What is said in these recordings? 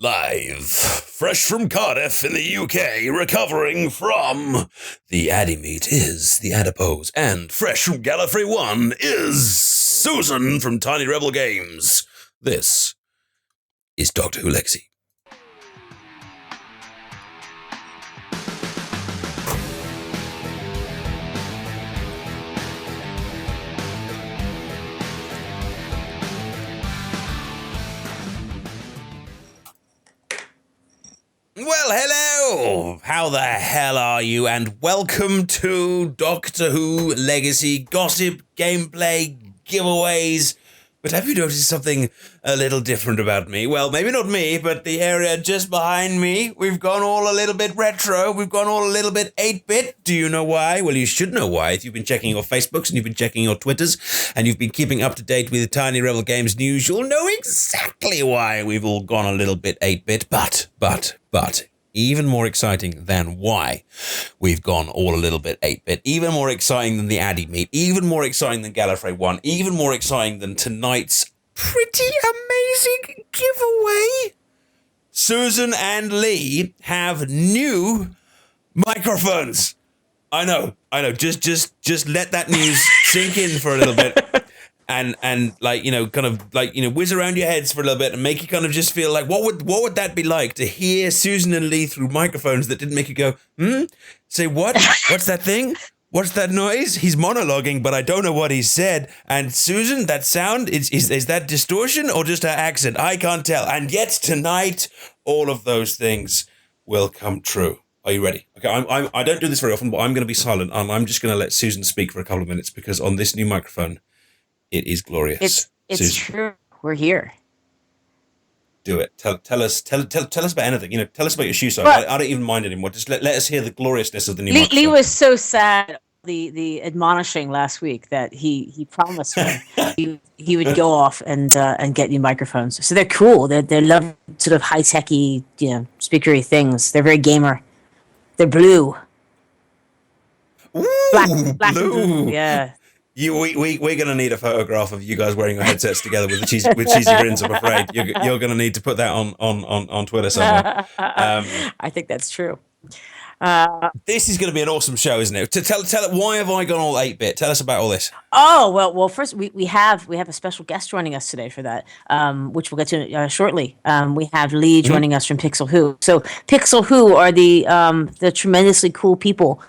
Live, fresh from Cardiff in the UK, recovering from the Addy meat is the Adipose, and fresh from Gallifrey 1 is Susan from Tiny Rebel Games. This is Doctor Who Lexi. Well, hello! How the hell are you? And welcome to Doctor Who Legacy Gossip, Gameplay, Giveaways. But have you noticed something a little different about me? Well, maybe not me, but the area just behind me. We've gone all a little bit retro. We've gone all a little bit 8-bit. Do you know why? Well, you should know why. If you've been checking your Facebooks and you've been checking your Twitters and you've been keeping up to date with the Tiny Rebel Games news, you'll know exactly why we've all gone a little bit 8-bit. But even more exciting than why we've gone all a little bit 8-bit, even more exciting than the Addy meet, even more exciting than Gallifrey 1, even more exciting than tonight's pretty amazing giveaway. Susan and Lee have new microphones. I know. Just let that news sink in for a little bit. And like, you know, kind of like, you know, whiz around your heads for a little bit and make you kind of just feel like, what would that be like to hear Susan and Lee through microphones that didn't make you go, Say what? What's that thing? What's that noise? He's monologuing, but I don't know what he said. And Susan, that sound, is that distortion or just her accent? I can't tell. And yet tonight, all of those things will come true. Are you ready? Okay, I don't do this very often, but I'm going to be silent. I'm just going to let Susan speak for a couple of minutes because on this new microphone, it is glorious. It's true. We're here. Do it. Tell us about anything. You know, tell us about your shoe size. I don't even mind anymore. Just let us hear the gloriousness of the new microphone. Lee was so sad. The admonishing last week that he promised he would go off and get new microphones. So they're cool. They're love sort of high techy, you know, speakery things. They're very gamer. They're blue. Ooh, black blue. And blue. Yeah. We're gonna need a photograph of you guys wearing your headsets together with cheesy grins. I'm afraid you're gonna need to put that on Twitter somewhere. I think that's true. This is gonna be an awesome show, isn't it? Tell it. Why have I gone all 8-bit? Tell us about all this. Oh well. First we have a special guest joining us today for that, which we'll get to shortly. We have Lee joining us from PixelWho. So PixelWho are the tremendously cool people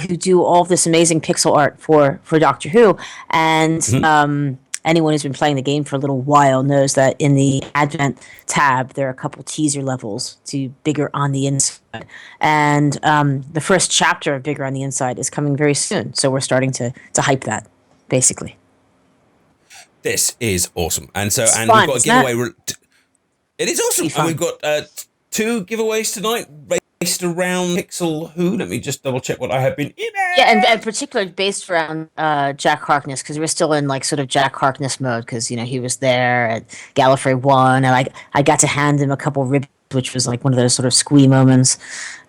who do all this amazing pixel art for Doctor Who, and anyone who's been playing the game for a little while knows that in the Advent tab there are a couple teaser levels to Bigger on the Inside, and the first chapter of Bigger on the Inside is coming very soon, so we're starting to hype that, basically. This is awesome, and we've fun, got a giveaway. It is awesome, and we've got 2 giveaways tonight. Based around PixelWho. Let me just double check what I have been emailed. Yeah, and particularly based around Jack Harkness, because we're still in like sort of Jack Harkness mode, because you know he was there at Gallifrey 1, and I got to hand him a couple ribbons, which was like one of those sort of squee moments.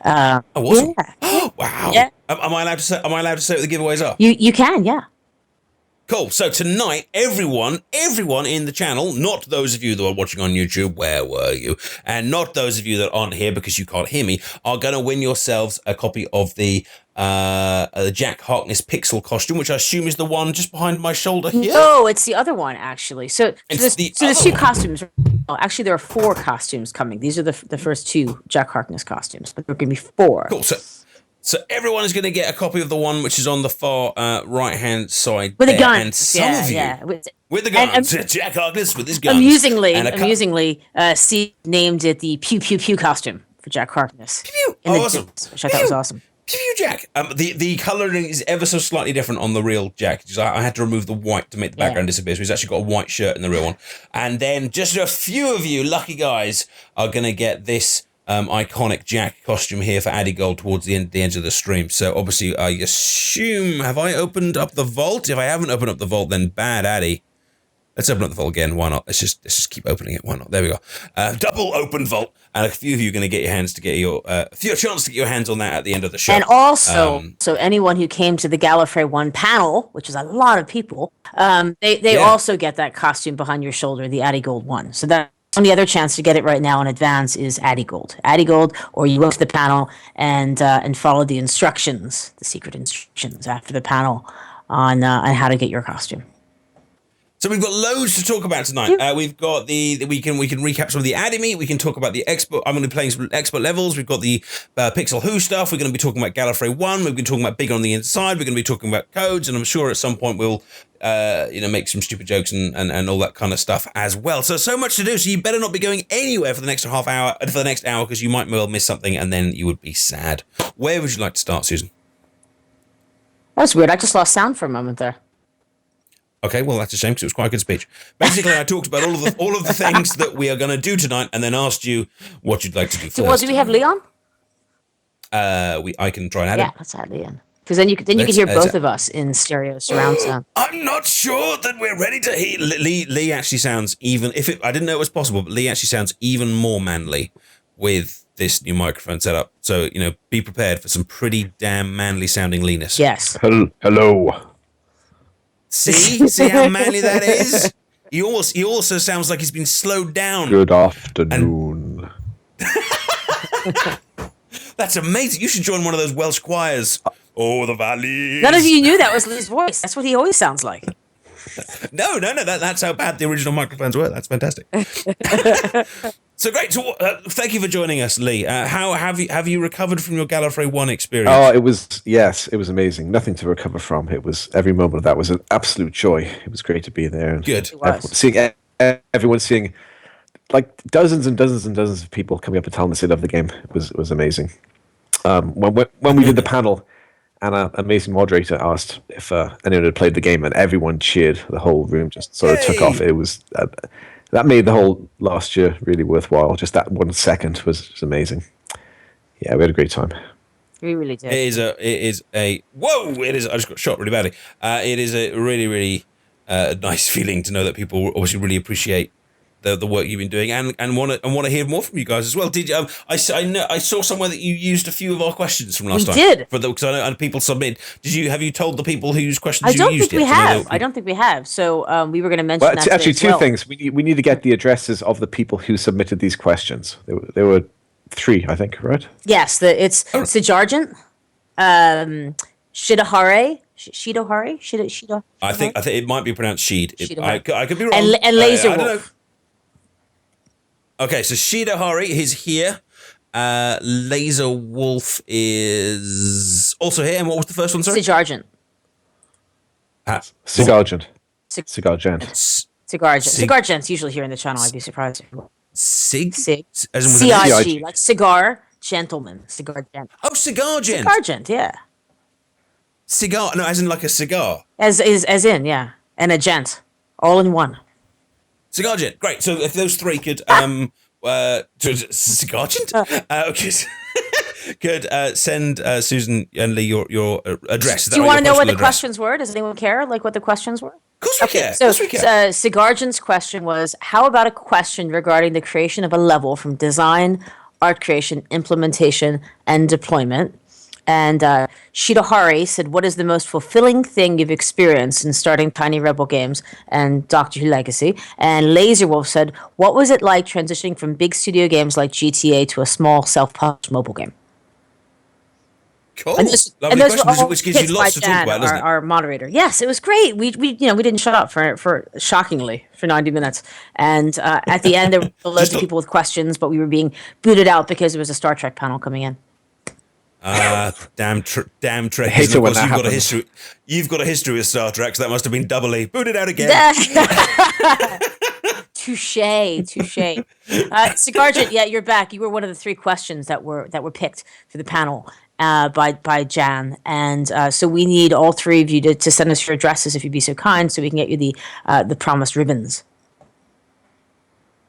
Awesome! Yeah. Wow! Yeah. Am I allowed to say? Am I allowed to say what the giveaways are? You can, yeah. Cool. So tonight, everyone in the channel, not those of you that are watching on YouTube, where were you? And not those of you that aren't here because you can't hear me, are going to win yourselves a copy of the Jack Harkness pixel costume, which I assume is the one just behind my shoulder here. No, it's the other one, actually. So there's 2 costumes. Oh, actually, there are 4 costumes coming. These are the first 2 Jack Harkness costumes, but there are going to be 4. Cool. So everyone is going to get a copy of the one which is on the far right-hand side with there. a gun. And some of you, with the gun. And Jack Harkness with his gun. Amusingly, Steve named it the Pew Pew Pew costume for Jack Harkness. Pew! Awesome. Which I thought was awesome. Pew Pew Jack. The colouring is ever so slightly different on the real Jack. I had to remove the white to make the background disappear, so he's actually got a white shirt in the real one. And then just a few of you lucky guys are going to get this iconic Jack costume here for Addy Gold towards the end of the stream. So obviously I assume, have I opened up the vault? If I haven't opened up the vault, then bad Addy. Let's open up the vault again. Why not? Let's just keep opening it. Why not? There we go. Double open vault, and a few of you are going to get your hands to get your a few chance to get your hands on that at the end of the show. And also, so anyone who came to the Gallifrey 1 panel, which is a lot of people, they also get that costume behind your shoulder, the Addy Gold one. So that only other chance to get it right now in advance is Addy Gold. Addy Gold, or you go to the panel and follow the instructions, the secret instructions after the panel on how to get your costume. So we've got loads to talk about tonight. We've got we can recap some of the Addy meet. We can talk about the expert. I'm going to be playing some expert levels. We've got the PixelWho stuff. We're going to be talking about Gallifrey 1. We've been talking about Big on the Inside. We're going to be talking about codes, and I'm sure at some point we'll make some stupid jokes and all that kind of stuff as well. So much to do. So you better not be going anywhere for the next half hour, for the next hour, because you might well miss something, and then you would be sad. Where would you like to start, Susan? That's weird. I just lost sound for a moment there. Okay, well, that's a shame because it was quite a good speech. Basically, I talked about all of the things that we are going to do tonight, and then asked you what you'd like to do first. Well, do we have Leon? I can try and add him. Yeah, let's add Leon. Because then you can hear both of us in stereo surround sound. I'm not sure that we're ready to hear. Lee actually sounds even. I didn't know it was possible, but Lee actually sounds even more manly with this new microphone setup. So be prepared for some pretty damn manly sounding Lee-ness. Yes. Hello. See how manly that is? He also sounds like he's been slowed down. Good afternoon. That's amazing. You should join one of those Welsh choirs. Oh, the valleys. None of you knew that was Lee's voice. That's what he always sounds like. No. That's how bad the original microphones were. That's fantastic. So great. So, thank you for joining us, Lee. How have you recovered from your Gallifrey 1 experience? Oh, it was amazing. Nothing to recover from. It was every moment of that was an absolute joy. It was great to be there. And good. Everyone seeing like dozens and dozens and dozens of people coming up and telling us they love the game. It was amazing. When we did the panel, and an amazing moderator asked if anyone had played the game, and everyone cheered. The whole room just sort of took off. It was. That made the whole last year really worthwhile. Just that 1 second was amazing. Yeah, we had a great time. We really did. It is a I just got shot really badly. It is a really, really nice feeling to know that people obviously really appreciate the work you've been doing and want to hear more from you guys as well. Did you? I saw somewhere that you used a few of our questions from last time. We did. Because I know people submit. Have you told the people whose questions I don't you used think we yet? have. I don't think we have. So we were going to mention that. Actually, as well. two things. We need to get the addresses of the people who submitted these questions. There were 3, I think, right? Yes, it's Sijargent, Shidahare. Shida. I think it might be pronounced Sheed. I could be wrong. And Laser I don't know. Wolf. Okay, so Shida Hari is here. Laser Wolf is also here. And what was the first one, sorry? Sijargent. Sigargent. Sigargent. Sigargent's usually here in the channel. I'd be surprised. Sig? As in C-I-G, like cigar gentleman. Cigar gent. Oh, Cigar Gent. Cigar gent, yeah. Cigar, no, as in like a cigar. As in, yeah. And a gent. All in one. Cigar Gent, great. So if those 3 could, Cigar Gent? Okay. Could send Susan and Lee your address. Do you want to know what the questions were? Does anyone care, like what the questions were? Of course we care. So Sigargent's question was, how about a question regarding the creation of a level from design, art creation, implementation, and deployment? And Shidahari said, what is the most fulfilling thing you've experienced in starting Tiny Rebel Games and Doctor Who Legacy? And Laserwolf said, what was it like transitioning from big studio games like GTA to a small self-published mobile game? Cool. And those which gives you lots to talk about, doesn't it? Our moderator. Yes, it was great. We didn't shut up for shockingly for 90 minutes. And at the end, there were loads of people with questions, but we were being booted out because there was a Star Trek panel coming in. Damn Trek. I hate it when that happens. You've got a history with Star Trek, so that must have been doubly booted out again. Touche. Sigargent, yeah, you're back. You were one of the 3 questions that were picked for the panel by Jan, and so we need all 3 of you to send us your addresses if you'd be so kind, so we can get you the promised ribbons.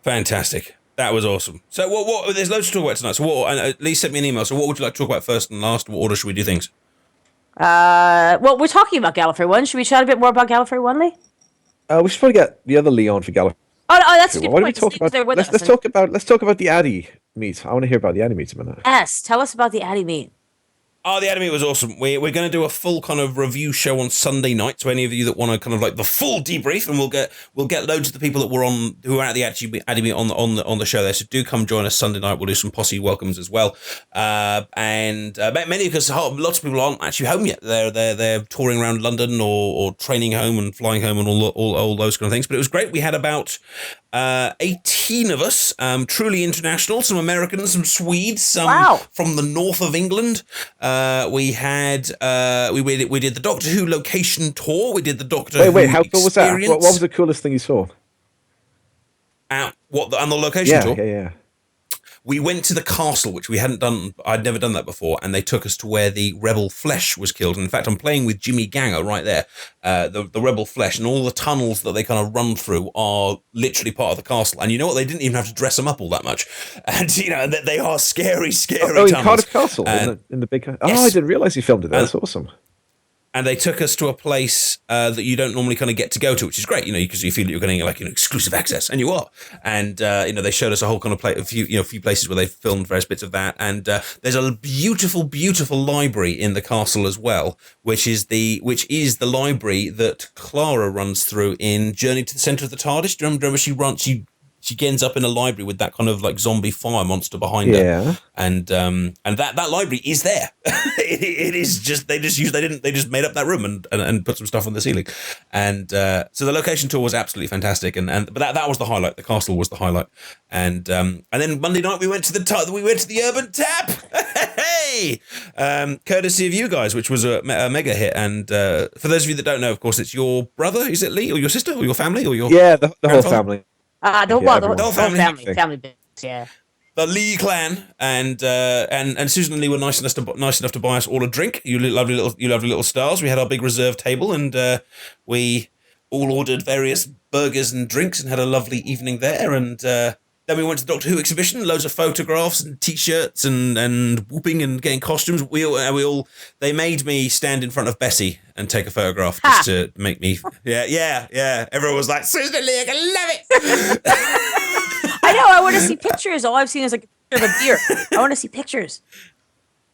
Fantastic. That was awesome. So what there's loads to talk about tonight. So and Lee sent me an email. So what would you like to talk about first and last? What order should we do things? Well, we're talking about Gallifrey 1. Should we chat a bit more about Gallifrey 1, Lee? We should probably get the other Leon for Gallifrey. Oh, that's a good What point. are we talking about? Let's talk about the Addy meet. I want to hear about the Addy meet a minute. Yes, tell us about the Addy meet. Oh, the anime was awesome. We're going to do a full kind of review show on Sunday night. So any of you that want to kind of like the full debrief, and we'll get loads of the people that were on who are at the anime on the show there. So do come join us Sunday night. We'll do some posse welcomes as well. And many, because lots of people aren't actually home yet. They're touring around London or training home and flying home and all those kind of things. But it was great. We had about 18 of us, truly international, some Americans, some Swedes, some from the north of England. We had we did the Doctor Who location tour. We did the Doctor Who how cool was that? What was the coolest thing you saw? On the location tour? Yeah. We went to the castle, which we hadn't done. I'd never done that before, and they took us to where the Rebel Flesh was killed. And in fact, I'm playing with Jimmy Ganger right there, the Rebel Flesh, and all the tunnels that they kind of run through are literally part of the castle. And you know what? They didn't even have to dress them up all that much, and they are scary tunnels. In Cardiff Castle, in the big. Oh, yes. I didn't realise you filmed it there. That's awesome. And they took us to a place that you don't normally kind of get to go to, which is great, because you feel that you're getting like exclusive access, and you are. And they showed us a whole kind of a few places where they filmed various bits of that. And there's a beautiful, beautiful library in the castle as well, which is the library that Clara runs through in Journey to the Centre of the TARDIS. Do you remember she ends up in a library with that kind of like zombie fire monster behind her, and that library is there. it is just they just made up that room and put some stuff on the ceiling, and so the location tour was absolutely fantastic, but that was the highlight. The castle was the highlight, and then Monday night we went to the Urban Tap, hey, courtesy of you guys, which was a mega hit. And for those of you that don't know, of course, it's your brother, is it Lee, or your sister, or your family, or your the whole family. The whole family business, yeah. The Lee clan and Susan and Lee were nice enough to buy us all a drink. You lovely little stars. We had our big reserve table, and we all ordered various burgers and drinks and had a lovely evening there. And then we went to the Doctor Who exhibition, loads of photographs and T-shirts and whooping and getting costumes. They made me stand in front of Bessie and take a photograph just to make me. Yeah. Everyone was like, Susan and Lee, I love it. I know. I want to see pictures. All I've seen is like a picture of a beer. I want to see pictures.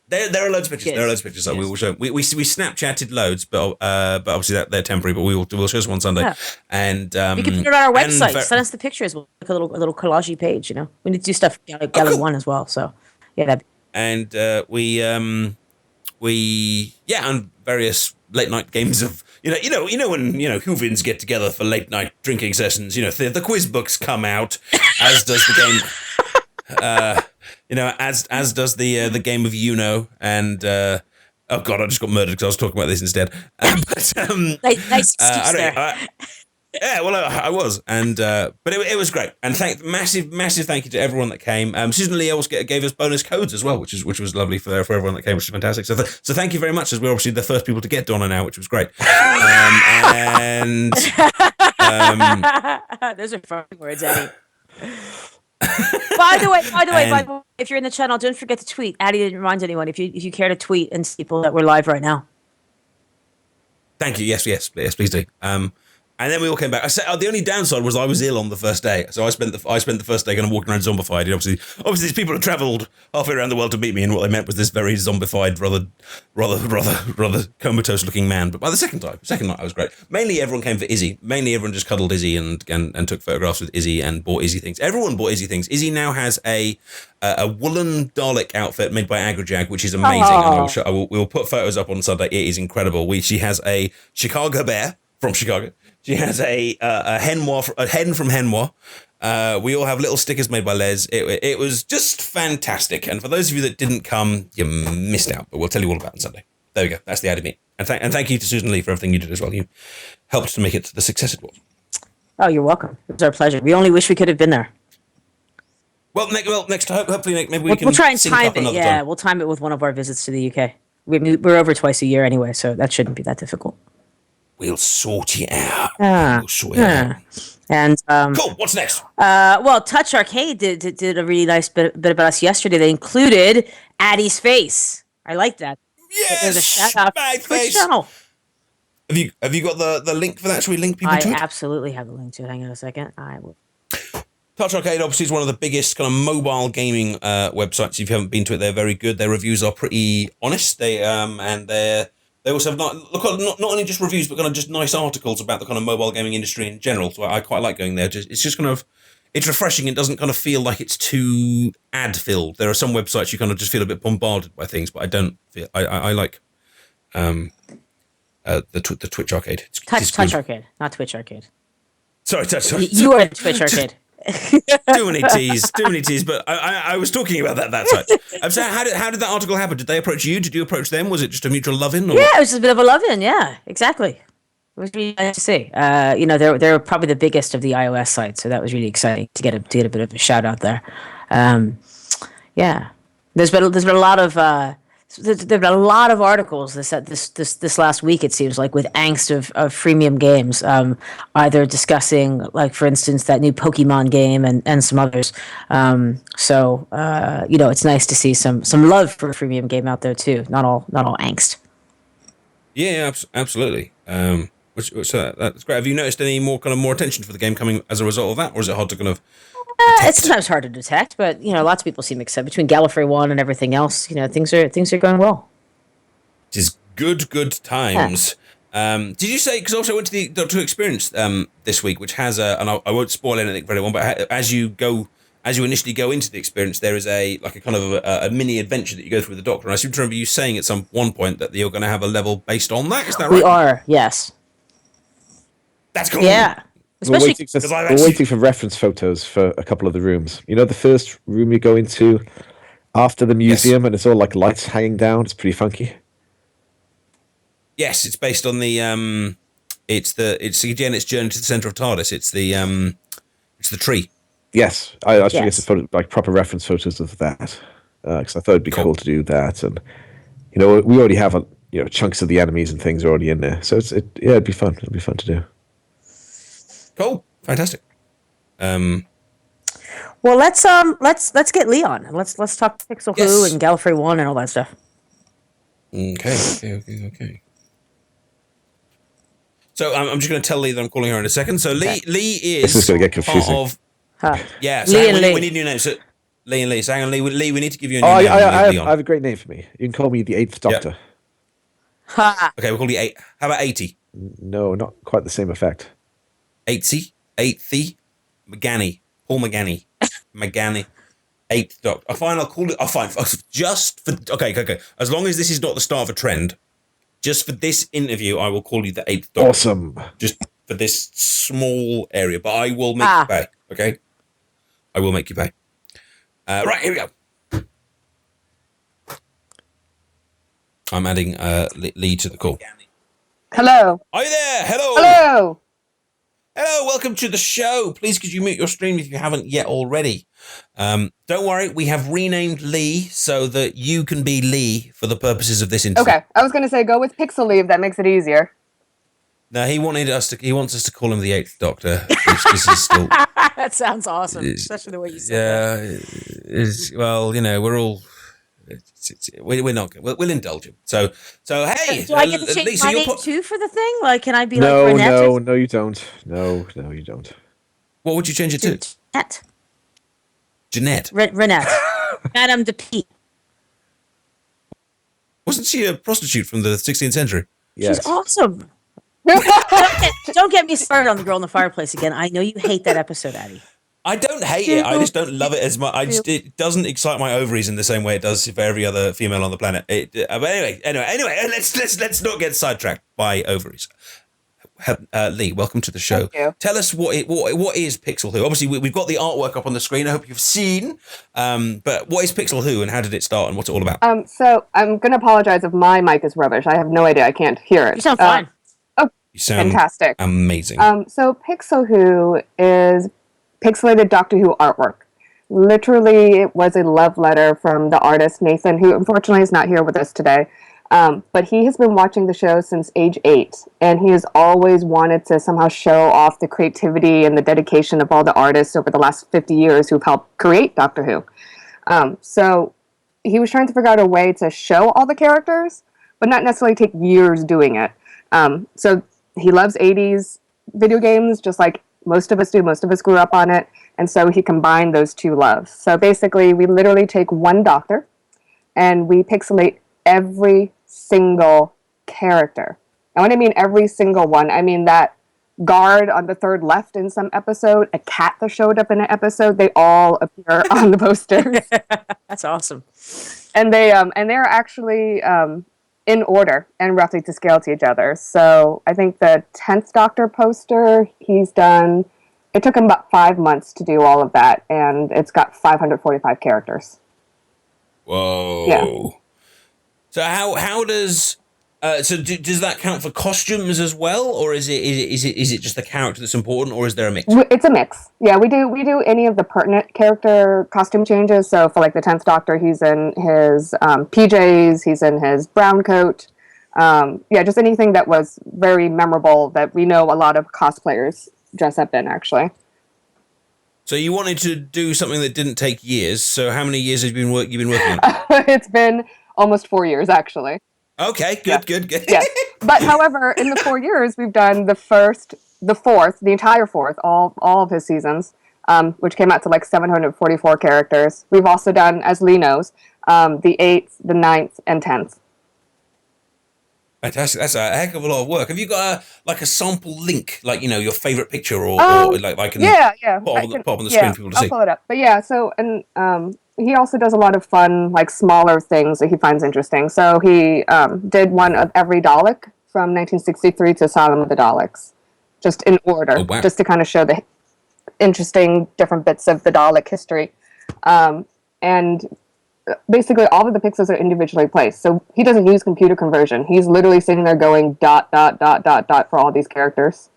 There are loads of pictures. Yes. There are loads of pictures that we will show. We Snapchatted loads, but obviously they're temporary. But we'll show some on Sunday. Yeah. And we can put it on our website. Send us the pictures. We'll make a little collage page. We need to do stuff Galley One as well. So yeah. And and various late night games of when Whovins get together for late night drinking sessions. The quiz books come out, as does the game. As does the game of and oh god, I just got murdered because I was talking about this instead. Nice excuse there. Yeah, well, I was, and but it was great, and massive thank you to everyone that came. Susan Lee also gave us bonus codes as well, which was lovely for everyone that came, which was fantastic. So thank you very much, as we're obviously the first people to get Donna now, which was great. And those are fun words, Eddie. By the way, if you're in the channel, don't forget to tweet. Addie didn't remind anyone. If you care to tweet and see people that we're live right now. Thank you. Yes, please do. And then we all came back. I said the only downside was I was ill on the first day, so I spent the first day kind of walking around zombified. Obviously, these people have travelled halfway around the world to meet me, and what they meant was this very zombified, rather comatose looking man. But by the second night, I was great. Mainly everyone came for Izzy. Mainly everyone just cuddled Izzy and took photographs with Izzy and bought Izzy things. Everyone bought Izzy things. Izzy now has a woolen Dalek outfit made by Agrajag, which is amazing. And we will put photos up on Sunday. It is incredible. She has a Chicago bear from Chicago. She has a hen from Henwa. We all have little stickers made by Les. It was just fantastic. And for those of you that didn't come, you missed out. But we'll tell you all about it on Sunday. There we go. That's the Addy Meet. And thank you to Susan Lee for everything you did as well. You helped to make it the success it was. Oh, you're welcome. It was our pleasure. We only wish we could have been there. Well, next hopefully maybe we can. We'll try and time it. Yeah, time. We'll time it with one of our visits to the UK. We're over twice a year anyway, so that shouldn't be that difficult. We'll sort you out. We'll sort you out. And cool. What's next? Well, Touch Arcade did a really nice bit about us yesterday. They included Addie's face. I like that. Yes, there's a shout out my to Twitch face. channel. Have you got the link for that? Should we link people to it? I absolutely have the link to it. Hang on a second. I will. Touch Arcade obviously is one of the biggest kind of mobile gaming websites. If you haven't been to it, they're very good. Their reviews are pretty honest. They also have not only just reviews, but kind of just nice articles about the kind of mobile gaming industry in general. So I quite like going there. It's just kind of, it's refreshing. It doesn't kind of feel like it's too ad filled. There are some websites you kind of just feel a bit bombarded by things, but I don't feel. I like the Twitch Arcade. Touch Arcade, not Twitch Arcade. Sorry. You are Twitch Arcade. Too many teas. But I was talking about that side. So how did that article happen? Did they approach you? Did you approach them? Was it just a mutual love-in? Or? Yeah, it was a bit of a love-in. Yeah, exactly. It was really nice to see. They're probably the biggest of the iOS sites, so that was really exciting to get a bit of a shout out there. Yeah, there's been a lot of there've been a lot of articles this last week. It seems like with angst of freemium games, either discussing, like, for instance, that new Pokemon game and some others. It's nice to see some love for a freemium game out there too. Not all angst. Yeah, absolutely. So that's great. Have you noticed any more attention for the game coming as a result of that, or is it hard to kind of? It's sometimes hard to detect, but lots of people seem excited between Gallifrey 1 and everything else. Things are going well. It is good times. Yeah. Did you say, because also I went to the Doctor Who Experience this week, which has and I won't spoil anything for anyone, but as you initially go into the experience, there is a kind of a mini adventure that you go through with the Doctor. And I seem to remember you saying at one point that you're going to have a level based on that. Is that right? We are, yes. That's cool. Yeah. We're waiting for reference photos for a couple of the rooms. You know, the first room you go into after the museum, and it's all like lights hanging down. It's pretty funky. Yes, it's based on the it's Journey to the Center of TARDIS. It's the tree. Yes, I should get some proper reference photos of that, because I thought it'd be cool to do that. And we already have chunks of the enemies and things already in there, so it'd be fun. It'd be fun to do. Cool, fantastic. Well, let's get Leon. Let's talk PixelWho and Gallifrey 1 and all that stuff. Okay. So I'm just going to tell Lee that I'm calling her in a second. So Lee is. This is going to get confusing. Yeah. So we need new names. So Lee and Lee. So hang on, Lee. We need to give you a new name. I have a great name for me. You can call me the 8th Doctor. Ha. Okay, we'll call you 8. How about 80? No, not quite the same effect. 80, Paul McGanny, 8th Doctor. I'll call it. Fine. Just for okay. As long as this is not the start of a trend, just for this interview, I will call you the 8th Doctor. Awesome. Just for this small area, but I will make you pay. Okay, I will make you pay. Right, here we go. I'm adding Lee to the call. Hello. Are you there? Hello. Hello. Hello, welcome to the show. Please could you mute your stream if you haven't yet already. Don't worry, we have renamed Lee so that you can be Lee for the purposes of this interview. Okay, I was going to say go with PixelWho. That makes it easier. No, he wants us to call him the 8th Doctor, which this is still. That sounds awesome, especially the way you said that. Well, we're all. We're not. We'll indulge him. So hey. Do I get to change my name too for the thing? Like, can I be no, like Renette? No, you don't. No, you don't. What would you change it to? Jeanette. Renette. Madame de P. Wasn't she a prostitute from the 16th century? Yes. She's awesome. Don't get me started on the girl in the fireplace again. I know you hate that episode, Addie. I don't hate it. I just don't love it as much. It doesn't excite my ovaries in the same way it does for every other female on the planet. But anyway, let's not get sidetracked by ovaries. Lee, welcome to the show. Thank you. Tell us what is PixelWho? Obviously, we've got the artwork up on the screen. I hope you've seen. But what is PixelWho and how did it start and what's it all about? So I'm going to apologize if my mic is rubbish. I have no idea. I can't hear it. You sound fine. You sound fantastic. Amazing. So PixelWho is pixelated Doctor Who artwork. Literally, it was a love letter from the artist Nathan, who unfortunately is not here with us today. But he has been watching the show since age 8, and he has always wanted to somehow show off the creativity and the dedication of all the artists over the last 50 years who've helped create Doctor Who. So he was trying to figure out a way to show all the characters, but not necessarily take years doing it. So he loves 80s video games, just like Most of us do. Most of us grew up on it. And so he combined those two loves. So basically, we literally take one doctor and we pixelate every single character. And when I mean every single one, I mean that guard on the third left in some episode, a cat that showed up in an episode, they all appear on the posters. That's awesome. And they're actually in order and roughly to scale to each other. So I think the 10th Doctor poster he's done, it took him about 5 months to do all of that, and it's got 545 characters. Whoa. Yeah. So how does does that count for costumes as well, or is it just the character that's important, or is there a mix? It's a mix. Yeah, we do any of the pertinent character costume changes. So for like the 10th Doctor, he's in his PJs, he's in his brown coat. Just anything that was very memorable that we know a lot of cosplayers dress up in, actually. So you wanted to do something that didn't take years. So how many years have you've been working on? It's been almost 4 years, actually. Okay, good. Yes. But however, in the 4 years, we've done the entire fourth, all of his seasons, which came out to like 744 characters. We've also done, as Lee knows, the 8th, the 9th, and 10th. Fantastic. That's a heck of a lot of work. Have you got a sample link, like, your favorite picture or like I can pop on the screen for people to see? I'll pull it up. But yeah, so, and he also does a lot of fun, like smaller things that he finds interesting. So he did one of every Dalek from 1963 to Asylum of the Daleks, just in order, just to kind of show the interesting different bits of the Dalek history. And basically all of the pixels are individually placed. So he doesn't use computer conversion. He's literally sitting there going ... for all these characters.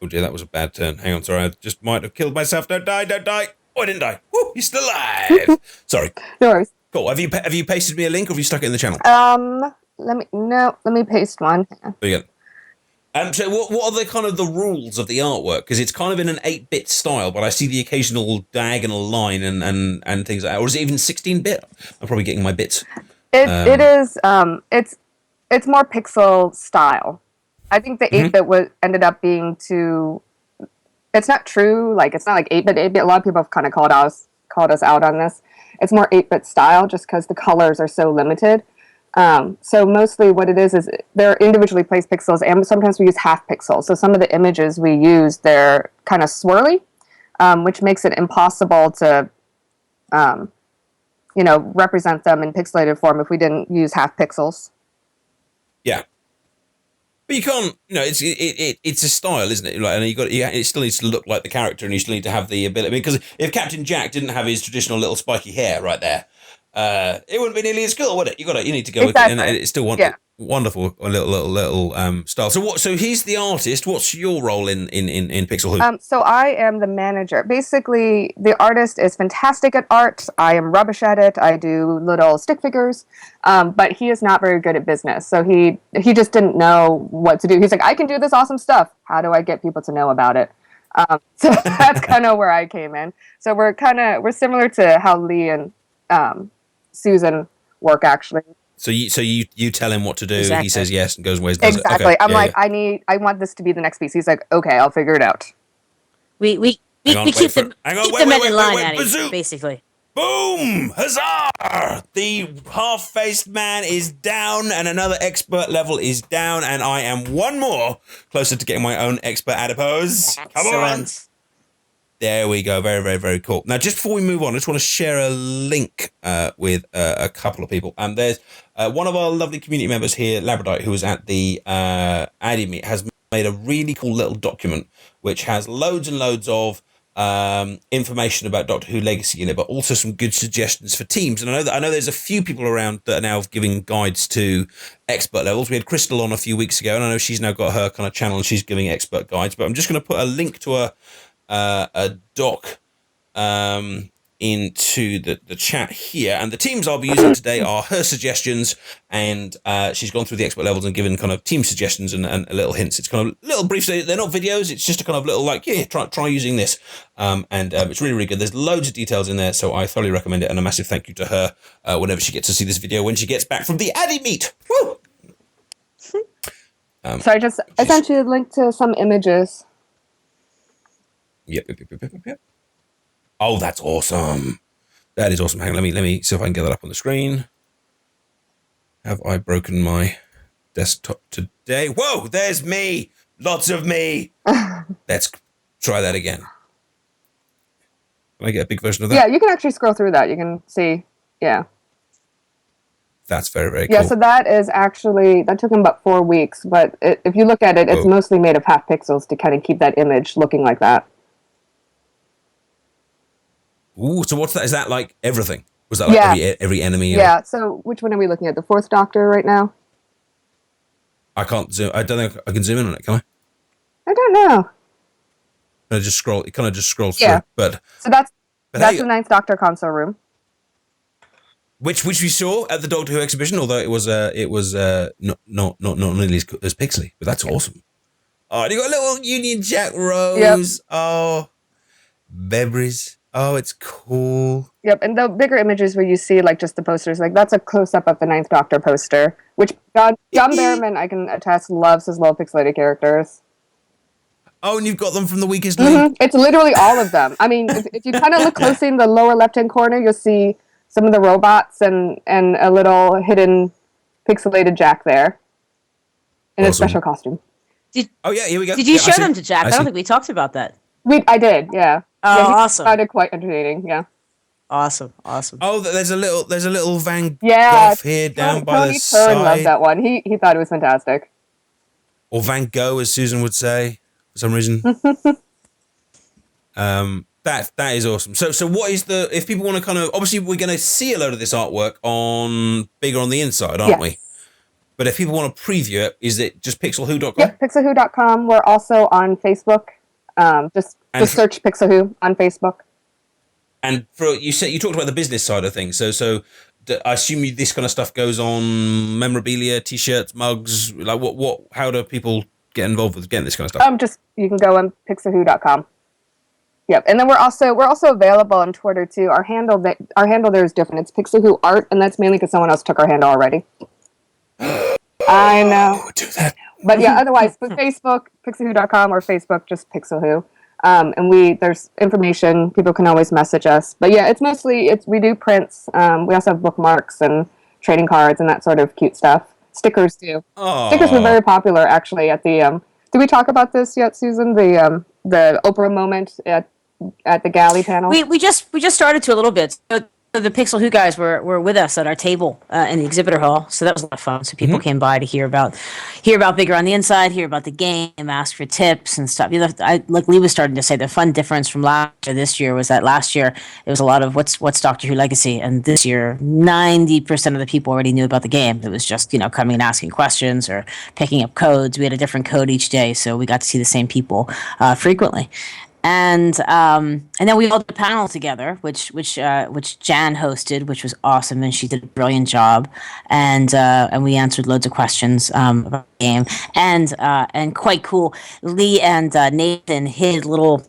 Oh dear, that was a bad turn. Hang on, sorry, I just might have killed myself. Don't die. Oh, I didn't die. Woo, you're still alive. Sorry. No worries. Cool. Have you pasted me a link, or have you stuck it in the channel? Let me paste one. There you go. So what are the kind of the rules of the artwork? Because it's kind of in an 8-bit style, but I see the occasional diagonal line and things like that. Or is it even 16-bit? I'm probably getting my bits. It is. It's more pixel style. I think the 8-bit ended up being too. It's not true. Like, it's not like 8-bit. 8-bit. A lot of people have kind of called us out on this. It's more 8-bit style, just because the colors are so limited. So mostly what it is they're individually placed pixels, and sometimes we use half pixels. So some of the images we use, they're kind of swirly, which makes it impossible to, represent them in pixelated form if we didn't use half pixels. Yeah. But you can't, it's a style, isn't it? Like, and it still needs to look like the character, and you still need to have the ability. Because if Captain Jack didn't have his traditional little spiky hair right there, it wouldn't be nearly as cool, would it? You need to go exactly. with it, and it's still wonderful, a little style. So he's the artist. What's your role in PixelWho? So I am the manager. Basically, the artist is fantastic at art. I am rubbish at it. I do little stick figures, but he is not very good at business. So he just didn't know what to do. He's like, I can do this awesome stuff. How do I get people to know about it? So that's kind of where I came in. So we're similar to how Lee and Susan work, actually. So you tell him what to do. Exactly. He says yes and goes and does exactly. it. Okay. I'm I want this to be the next piece. He's like, okay, I'll figure it out. We keep them in line, Annie, basically. Boom! Huzzah! The half-faced man is down, and another expert level is down, and I am one more closer to getting my own expert adipose. Come on! There we go. Very, very, very cool. Now, just before we move on, I just want to share a link with a couple of people. And there's one of our lovely community members here, Labradite, who was at the Addy Meet, has made a really cool little document which has loads and loads of information about Doctor Who Legacy in it, but also some good suggestions for teams. And I know there's a few people around that are now giving guides to expert levels. We had Crystal on a few weeks ago, and I know she's now got her kind of channel and she's giving expert guides. But I'm just going to put a link to a doc into the chat here, and the teams I'll be using today are her suggestions, and she's gone through the expert levels and given kind of team suggestions and little hints. It's kind of little briefs. They're not videos. It's just a kind of little try using this, and it's really, really good. There's loads of details in there, so I thoroughly recommend it, and a massive thank you to her whenever she gets to see this video when she gets back from the Addy Meet. Woo! So I sent you a link to some images. Yep. Oh, that's awesome. That is awesome. Hang on, let me see if I can get that up on the screen. Have I broken my desktop today? Whoa, there's me. Lots of me. Let's try that again. Can I get a big version of that? Yeah, you can actually scroll through that. You can see. Yeah. That's very, very cool. Yeah, so that is actually, that took him about 4 weeks, but if you look at it, it's mostly made of half pixels to kind of keep that image looking like that. Ooh, so what's that? Is that like everything? Was that like every enemy? Yeah, so which one are we looking at? The fourth Doctor right now? I can't zoom. I don't think I can zoom in on it, can I? I don't know. It kind of just scrolls Yeah. through. But so that's hey, the ninth Doctor console room. which we saw at the Doctor Who exhibition, although it was not nearly as pixely, but that's awesome. Oh, and you got a little Union Jack Rose. Yep. Oh, memories. Oh, it's cool. Yep, and the bigger images where you see like just the posters, like that's a close up of the ninth Doctor poster, which John Barrowman, I can attest, loves his little pixelated characters. Oh, and you've got them from the Weakest Link. It's literally all of them. I mean, if you kind of look closely in the lower left-hand corner, you'll see some of the robots and a little hidden pixelated Jack there in a special costume. Here we go. Did you show them to Jack? I don't think we talked about that. I did, yeah. Oh, yeah, he awesome! found it quite entertaining, yeah. Awesome. Oh, there's a little Van Yeah, Gogh here down by Tony the side. Pern loved that one. He thought it was fantastic. Or Van Gogh, as Susan would say, for some reason. That is awesome. So what is if people want to kind of, obviously we're going to see a load of this artwork on Bigger on the Inside, aren't we? But if people want to preview it, is it just pixelwho.com? Yep, pixelwho.com. We're also on Facebook. Just search PixelWho on Facebook. And you talked about the business side of things. So I assume this kind of stuff goes on memorabilia, T-shirts, mugs. Like how do people get involved with getting this kind of stuff? You can go on pixelwho.com. Yep, and then we're also available on Twitter too. Our handle there is different. It's PixelWho Art, and that's mainly because someone else took our handle already. I know. Do that. But yeah, otherwise, but Facebook, pixelwho.com, or Facebook, just PixelWho. And there's information. People can always message us. But yeah, it's mostly we do prints. We also have bookmarks and trading cards and that sort of cute stuff. Stickers too. Aww. Stickers were very popular actually at the. Did we talk about this yet, Susan? The Oprah moment at the galley panel. We just started to a little bit. So the PixelWho guys were with us at our table in the exhibitor hall, so that was a lot of fun. So people came by to hear about Bigger on the Inside, hear about the game, ask for tips and stuff. Like Lee was starting to say, the fun difference from last year this year was that last year it was a lot of what's Doctor Who Legacy, and this year 90% of the people already knew about the game. It was just coming and asking questions or picking up codes. We had a different code each day, so we got to see the same people frequently. And then we all did a panel together, which Jan hosted, which was awesome, and she did a brilliant job. And we answered loads of questions about the game, and quite cool. Lee and Nathan hid little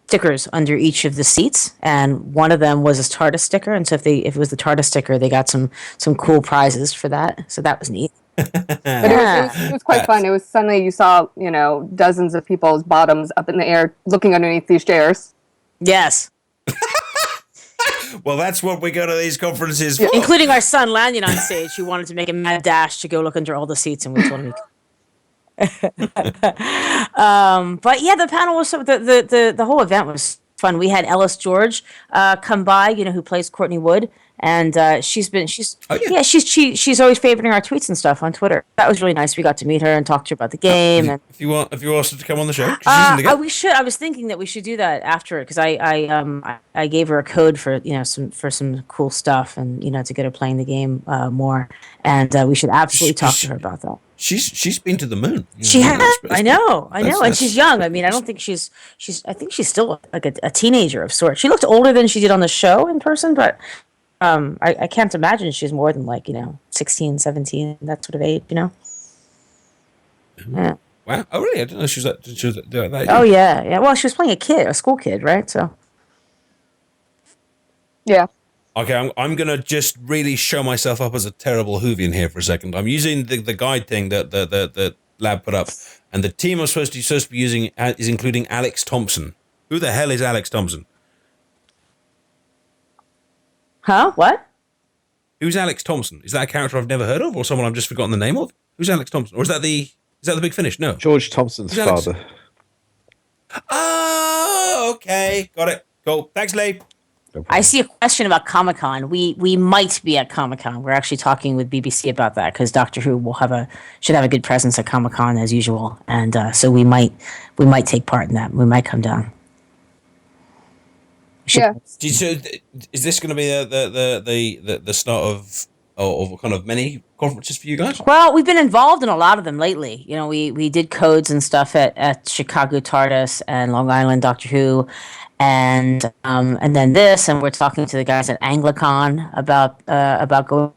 stickers under each of the seats, and one of them was a TARDIS sticker. And so if it was the TARDIS sticker, they got some cool prizes for that. So that was neat. But it was quite fun. It was suddenly you saw, dozens of people's bottoms up in the air looking underneath these chairs. Yes. Well, that's what we go to these conferences for. Including our son landing on stage, who wanted to make a mad dash to go look under all the seats, and we told him but yeah, the panel was the whole event was fun. We had Ellis George come by, who plays Courtney Wood. And she's always favoriting our tweets and stuff on Twitter. That was really nice. We got to meet her and talk to her about the game. And if you want us to come on the show, we should. I was thinking that we should do that after it, because I gave her a code for some cool stuff, and to get her playing the game more. And we should absolutely talk to her about that. She's been to the moon. She has. I know, and she's young. I mean, I don't think she's. I think she's still like a teenager of sorts. She looked older than she did on the show in person, but. I can't imagine she's more than 16, 17, that sort of age, Yeah. Wow. Oh, really? I didn't know she was that. Oh, yeah. Well, she was playing a school kid, right? So. Yeah. Okay, I'm going to just really show myself up as a terrible Whovian here for a second. I'm using the guide thing that the lab put up, and the team I'm supposed to be using is including Alex Thompson. Who the hell is Alex Thompson? Huh? What? Who's Alex Thompson? Is that a character I've never heard of, or someone I've just forgotten the name of? Who's Alex Thompson? Or is that the Big Finish? No. George Thompson's Who's Alex? father. Oh, okay, got it. Cool. Thanks, Lee. No I problem. see a question about Comic-Con. We might be at Comic-Con. We're actually talking with BBC about that because Doctor Who will should have a good presence at Comic-Con as usual, and so we might take part in that. We might come down. Yeah. So, is this going to be the start of kind of many conferences for you guys? Well, we've been involved in a lot of them lately. You know, we did codes and stuff at Chicago TARDIS and Long Island Doctor Who, and then this, and we're talking to the guys at Anglicon about going,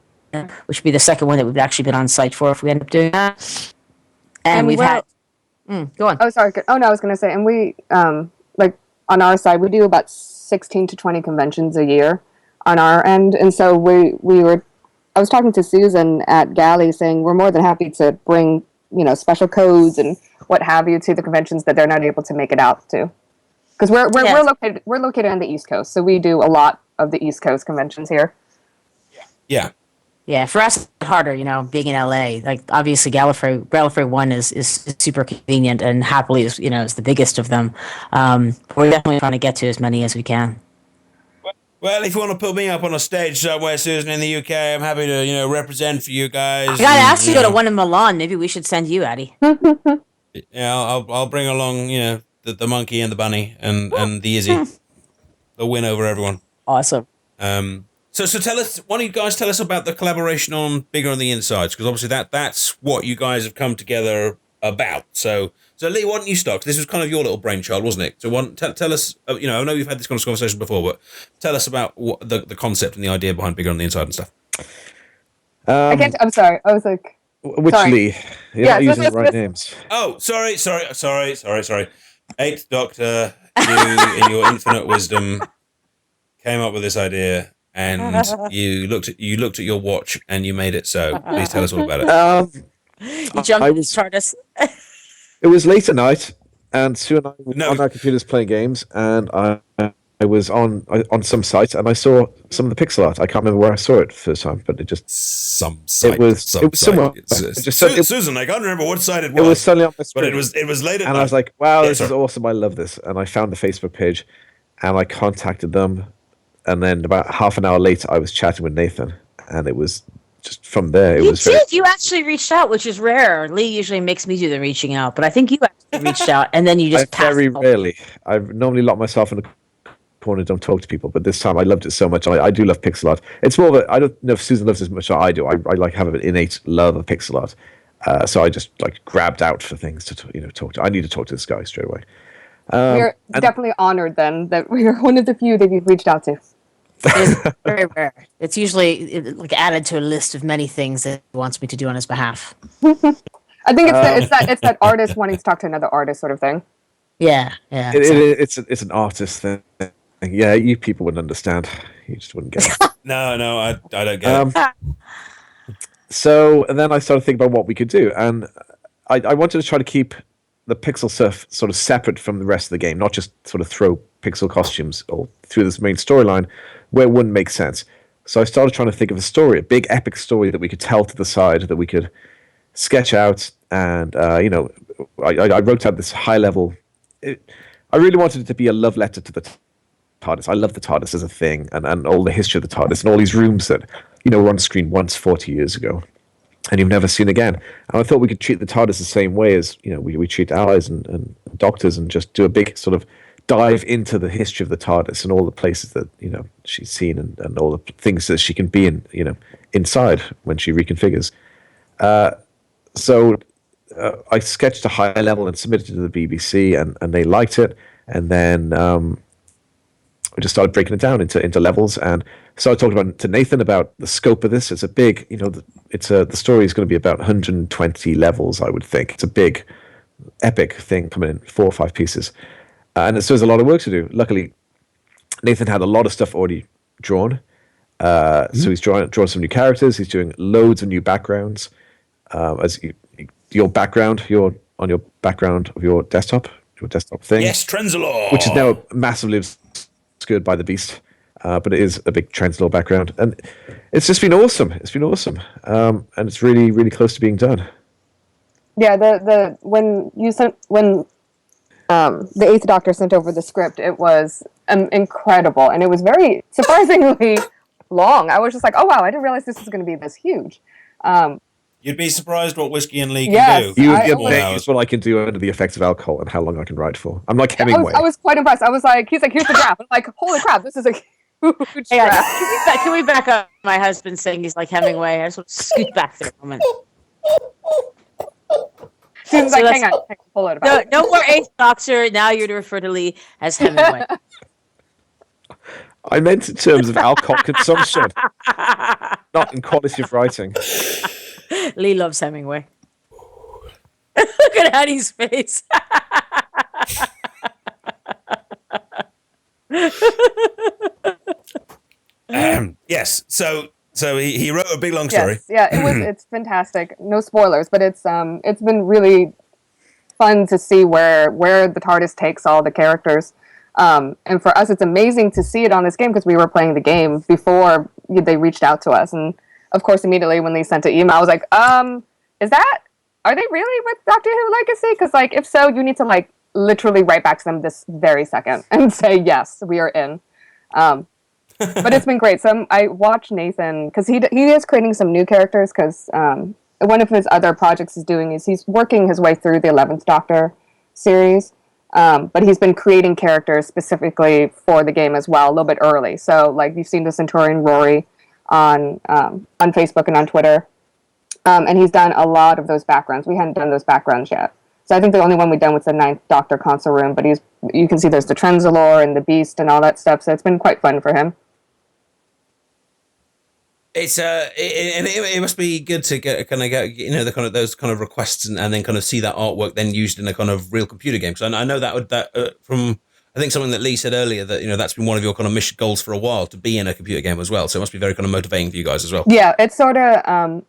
which would be the second one that we've actually been on site for if we end up doing that. And we've had. Go on. Oh, sorry. Oh, no, I was going to say, and we, like, on our side, we do about 16 to 20 conventions a year on our end. And so I was talking to Susan at Galley saying we're more than happy to bring, special codes and what have you to the conventions that they're not able to make it out to. Because we're located on the East Coast, so we do a lot of the East Coast conventions here. Yeah. Yeah, for us, it's harder, being in LA. Like, obviously, Gallifrey 1 is super convenient and happily is the biggest of them. We're definitely trying to get to as many as we can. Well, if you want to put me up on a stage somewhere, Susan, in the UK, I'm happy to, represent for you guys. I gotta ask you to go to one in Milan. Maybe we should send you, Addie. Yeah, I'll bring along, the monkey and the bunny and the Izzy. They'll win over everyone. Awesome. So tell us, why don't you guys tell us about the collaboration on Bigger on the Insides? Because obviously that's what you guys have come together about. So Lee, why don't you start? 'Cause this was kind of your little brainchild, wasn't it? So tell us, I know you've had this kind of conversation before, but tell us about what the concept and the idea behind Bigger on the Inside and stuff. I'm sorry. I was like... Which sorry. Lee? You're not using the right names. Oh, sorry. Eighth Doctor, you, in your infinite wisdom, came up with this idea. And you looked at your watch and you made it so. Please tell us all about it. You jumped in TARDIS. It was late at night, and Sue and I were on our computers playing games, and I was on some site, and I saw some of the pixel art. I can't remember where I saw it first time, but it just some site. It was somewhere. Susan, I can't remember what site it was. It was suddenly on my screen, but it was late at night. And I was like, "Wow, this is awesome! I love this!" And I found the Facebook page, and I contacted them. And then about half an hour later, I was chatting with Nathan, and it was just from there. You actually reached out, which is rare. Lee usually makes me do the reaching out, but I think you actually reached out, and then you just very rarely. I've normally locked myself in a corner, don't talk to people, but this time I loved it so much. I do love pixel art. It's more of a, I don't know if Susan loves it as much as I do. I like have an innate love of pixel art, so I just grabbed out for things to talk to. I need to talk to this guy straight away. We're definitely honored then that we're one of the few that you've reached out to. It's very rare. It's usually added to a list of many things that he wants me to do on his behalf. I think it's that artist wanting to talk to another artist sort of thing. Yeah. It's an artist thing. Yeah, you people wouldn't understand. You just wouldn't get it. No, I don't get it. So, and then I started thinking about what we could do, and I wanted to try to keep the pixel stuff sort of separate from the rest of the game, not just sort of throw pixel costumes all through this main storyline where it wouldn't make sense. So I started trying to think of a story, a big epic story that we could tell to the side, that we could sketch out, and I wrote out this high level. I really wanted it to be a love letter to the TARDIS. I love the TARDIS as a thing, and all the history of the TARDIS, and all these rooms that were on screen once 40 years ago, and you've never seen again. And I thought we could treat the TARDIS the same way as we treat allies and doctors, and just do a big sort of dive into the history of the TARDIS and all the places that she's seen, and all the things that she can be in inside when she reconfigures. So I sketched a high level and submitted it to the BBC, and they liked it. And then I just started breaking it down into levels, and started talking to Nathan about the scope of this. It's a big, the story is going to be about 120 levels, I would think. It's a big, epic thing coming in 4 or 5 pieces. And so there's a lot of work to do. Luckily, Nathan had a lot of stuff already drawn. So he's drawn some new characters. He's doing loads of new backgrounds. As your background, you're on your background of your desktop. desktop thing. Yes, Trenzalore. Which is now massively obscured by the beast. But it is a big Trenzalore background. And it's just been awesome. It's been awesome. And it's really, really close to being done. Yeah, when the Eighth Doctor sent over the script, it was incredible, and it was very surprisingly long. I was just like, oh wow, I didn't realize this was going to be this huge. You'd be surprised what Whiskey and Lee can Yes, do. You would be amazed what I can do under the effects of alcohol and how long I can write for. I'm like Hemingway. I was quite impressed. I was like, he's like, here's the draft. I'm like, holy crap, this is a huge Hey, draft. can we back up? My husband saying he's like Hemingway. I just want to scoot back there a moment. Susan's like, hang on, pull it No, back. no more Eighth Doctor. Now you're to refer to Lee as Hemingway. I meant in terms of alcohol consumption, not in quality of writing. Lee loves Hemingway. Look at Hattie's face. Yes. So he wrote a big long story. Yes, yeah, it's fantastic. No spoilers, but it's been really fun to see where the TARDIS takes all the characters. And for us, it's amazing to see it on this game because we were playing the game before they reached out to us. And of course, immediately when they sent an email, I was like, are they really with Doctor Who Legacy? Because like, if so, you need to like literally write back to them this very second and say, yes, we are in. But it's been great. So I watched Nathan because he is creating some new characters because one of his other projects he's working his way through the 11th Doctor series. But he's been creating characters specifically for the game as well, a little bit early. So, like, you've seen the Centurion Rory on Facebook and on Twitter. And he's done a lot of those backgrounds. We hadn't done those backgrounds yet. So I think the only one we've done was the 9th Doctor console room. But you can see there's the Trenzalore and the Beast and all that stuff. So it's been quite fun for him. It's it must be good to get the kind of those kind of requests and then kind of see that artwork then used in a kind of real computer game. Because I know that from I think something that Lee said earlier that that's been one of your kind of mission goals for a while to be in a computer game as well. So it must be very kind of motivating for you guys as well. Yeah, it's sort of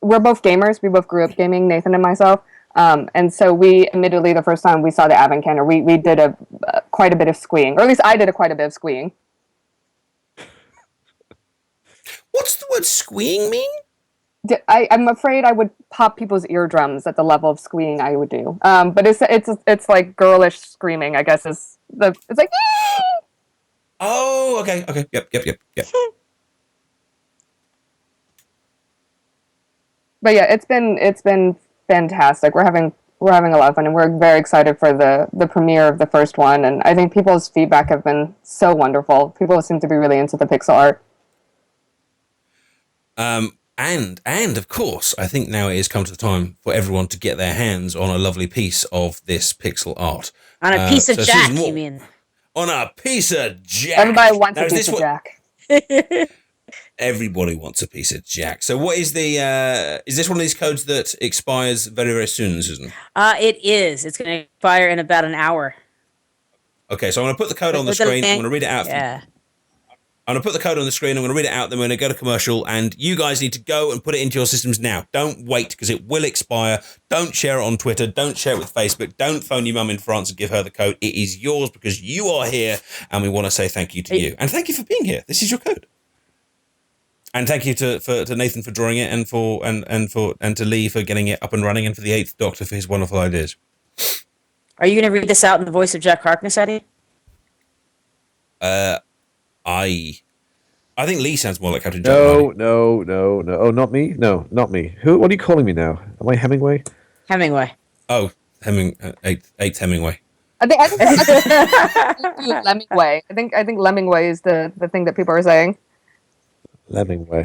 we're both gamers. We both grew up gaming, Nathan and myself. And so we admittedly the first time we saw the Advent Calendar, we did quite a bit of squeeing, or at least I did quite a bit of squeeing. What's the word squeeing mean? I'm afraid I would pop people's eardrums at the level of squeeing I would do. But it's like girlish screaming, I guess it's like. Oh, okay. Yep. But yeah, it's been fantastic. We're having a lot of fun, and we're very excited for the premiere of the first one. And I think people's feedback have been so wonderful. People seem to be really into the pixel art. And of course, I think now it has come to the time for everyone to get their hands on a lovely piece of this pixel art. On a piece of Jack, you mean? On a piece of Jack. Everybody wants a piece of Jack. Everybody wants a piece of Jack. So what is is this one of these codes that expires very, very soon, Susan? It is. It's going to expire in about an hour. Okay, so I'm going to put the code on the screen. I'm going to read it out. Yeah. I'm going to put the code on the screen. I'm going to read it out. Then we're going to go to commercial. And you guys need to go and put it into your systems now. Don't wait because it will expire. Don't share it on Twitter. Don't share it with Facebook. Don't phone your mum in France and give her the code. It is yours because you are here. And we want to say thank you to you. And thank you for being here. This is your code. And thank you to Nathan for drawing it and to Lee for getting it up and running and for the 8th Doctor for his wonderful ideas. Are you going to read this out in the voice of Jack Harkness, Eddie? I think Lee sounds more like Captain Jack. No. Oh, not me? No, not me. Who? What are you calling me now? Am I Hemingway? Hemingway. Oh, eighth Hemingway. I think Lemmingway. I think Lemmingway is the thing that people are saying. Lemmingway.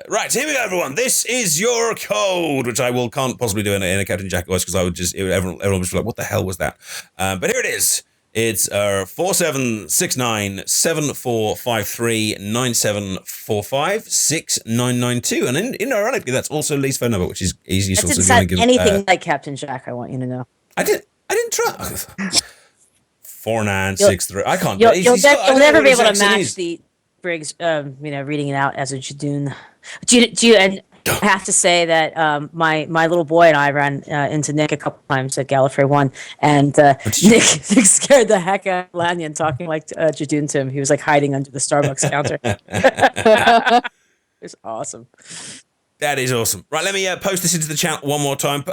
Right, here we go, everyone. This is your code, which I can't possibly do in a Captain Jack voice because everyone would just be like, what the hell was that? But here it is. It's 4769745397456992, and ironically, that's also Lee's phone number, which is easy. That didn't sound anything like Captain Jack. I want you to know. I didn't try. 4963. I can't. You'll never be able to match the Briggs. Reading it out as a Jadoon. Do you? And I have to say that my little boy and I ran into Nick a couple times at Gallifrey 1, and Nick scared the heck out of Lanyon talking like Jadun to him. He was like hiding under the Starbucks counter. It's awesome. That is awesome. Right, let me post this into the chat one more time.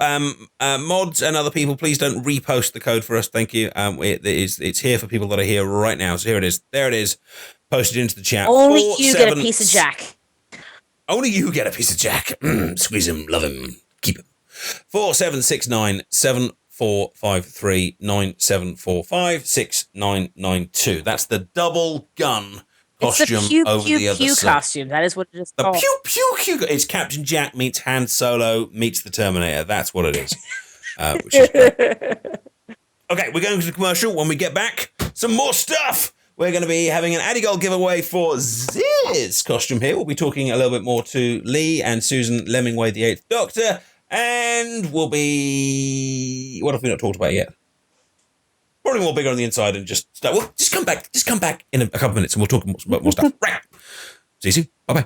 Mods and other people, please don't repost the code for us. Thank you. It's here for people that are here right now. So here it is. There it is. Posted into the chat. Only you get a piece of Jack. Only you get a piece of Jack. Squeeze him, love him, keep him. 4769-7453-9745-6992. That's the double gun costume it's the pew, over pew, the other pew side. costume. That is what it is The called. pew pew pew. It's Captain Jack meets Han Solo meets the Terminator. That's what it is. Which is great. Okay, we're going to the commercial. When we get back, some more stuff. We're going to be having an Addy-Gold giveaway for Ziz's costume here. We'll be talking a little bit more to Lee and Susan Lemingway, the 8th Doctor. And we'll be... What have we not talked about yet? Probably more bigger on the inside and just... Well, just come back. Just come back in a couple of minutes and we'll talk about more stuff. Right. See you soon. Bye-bye.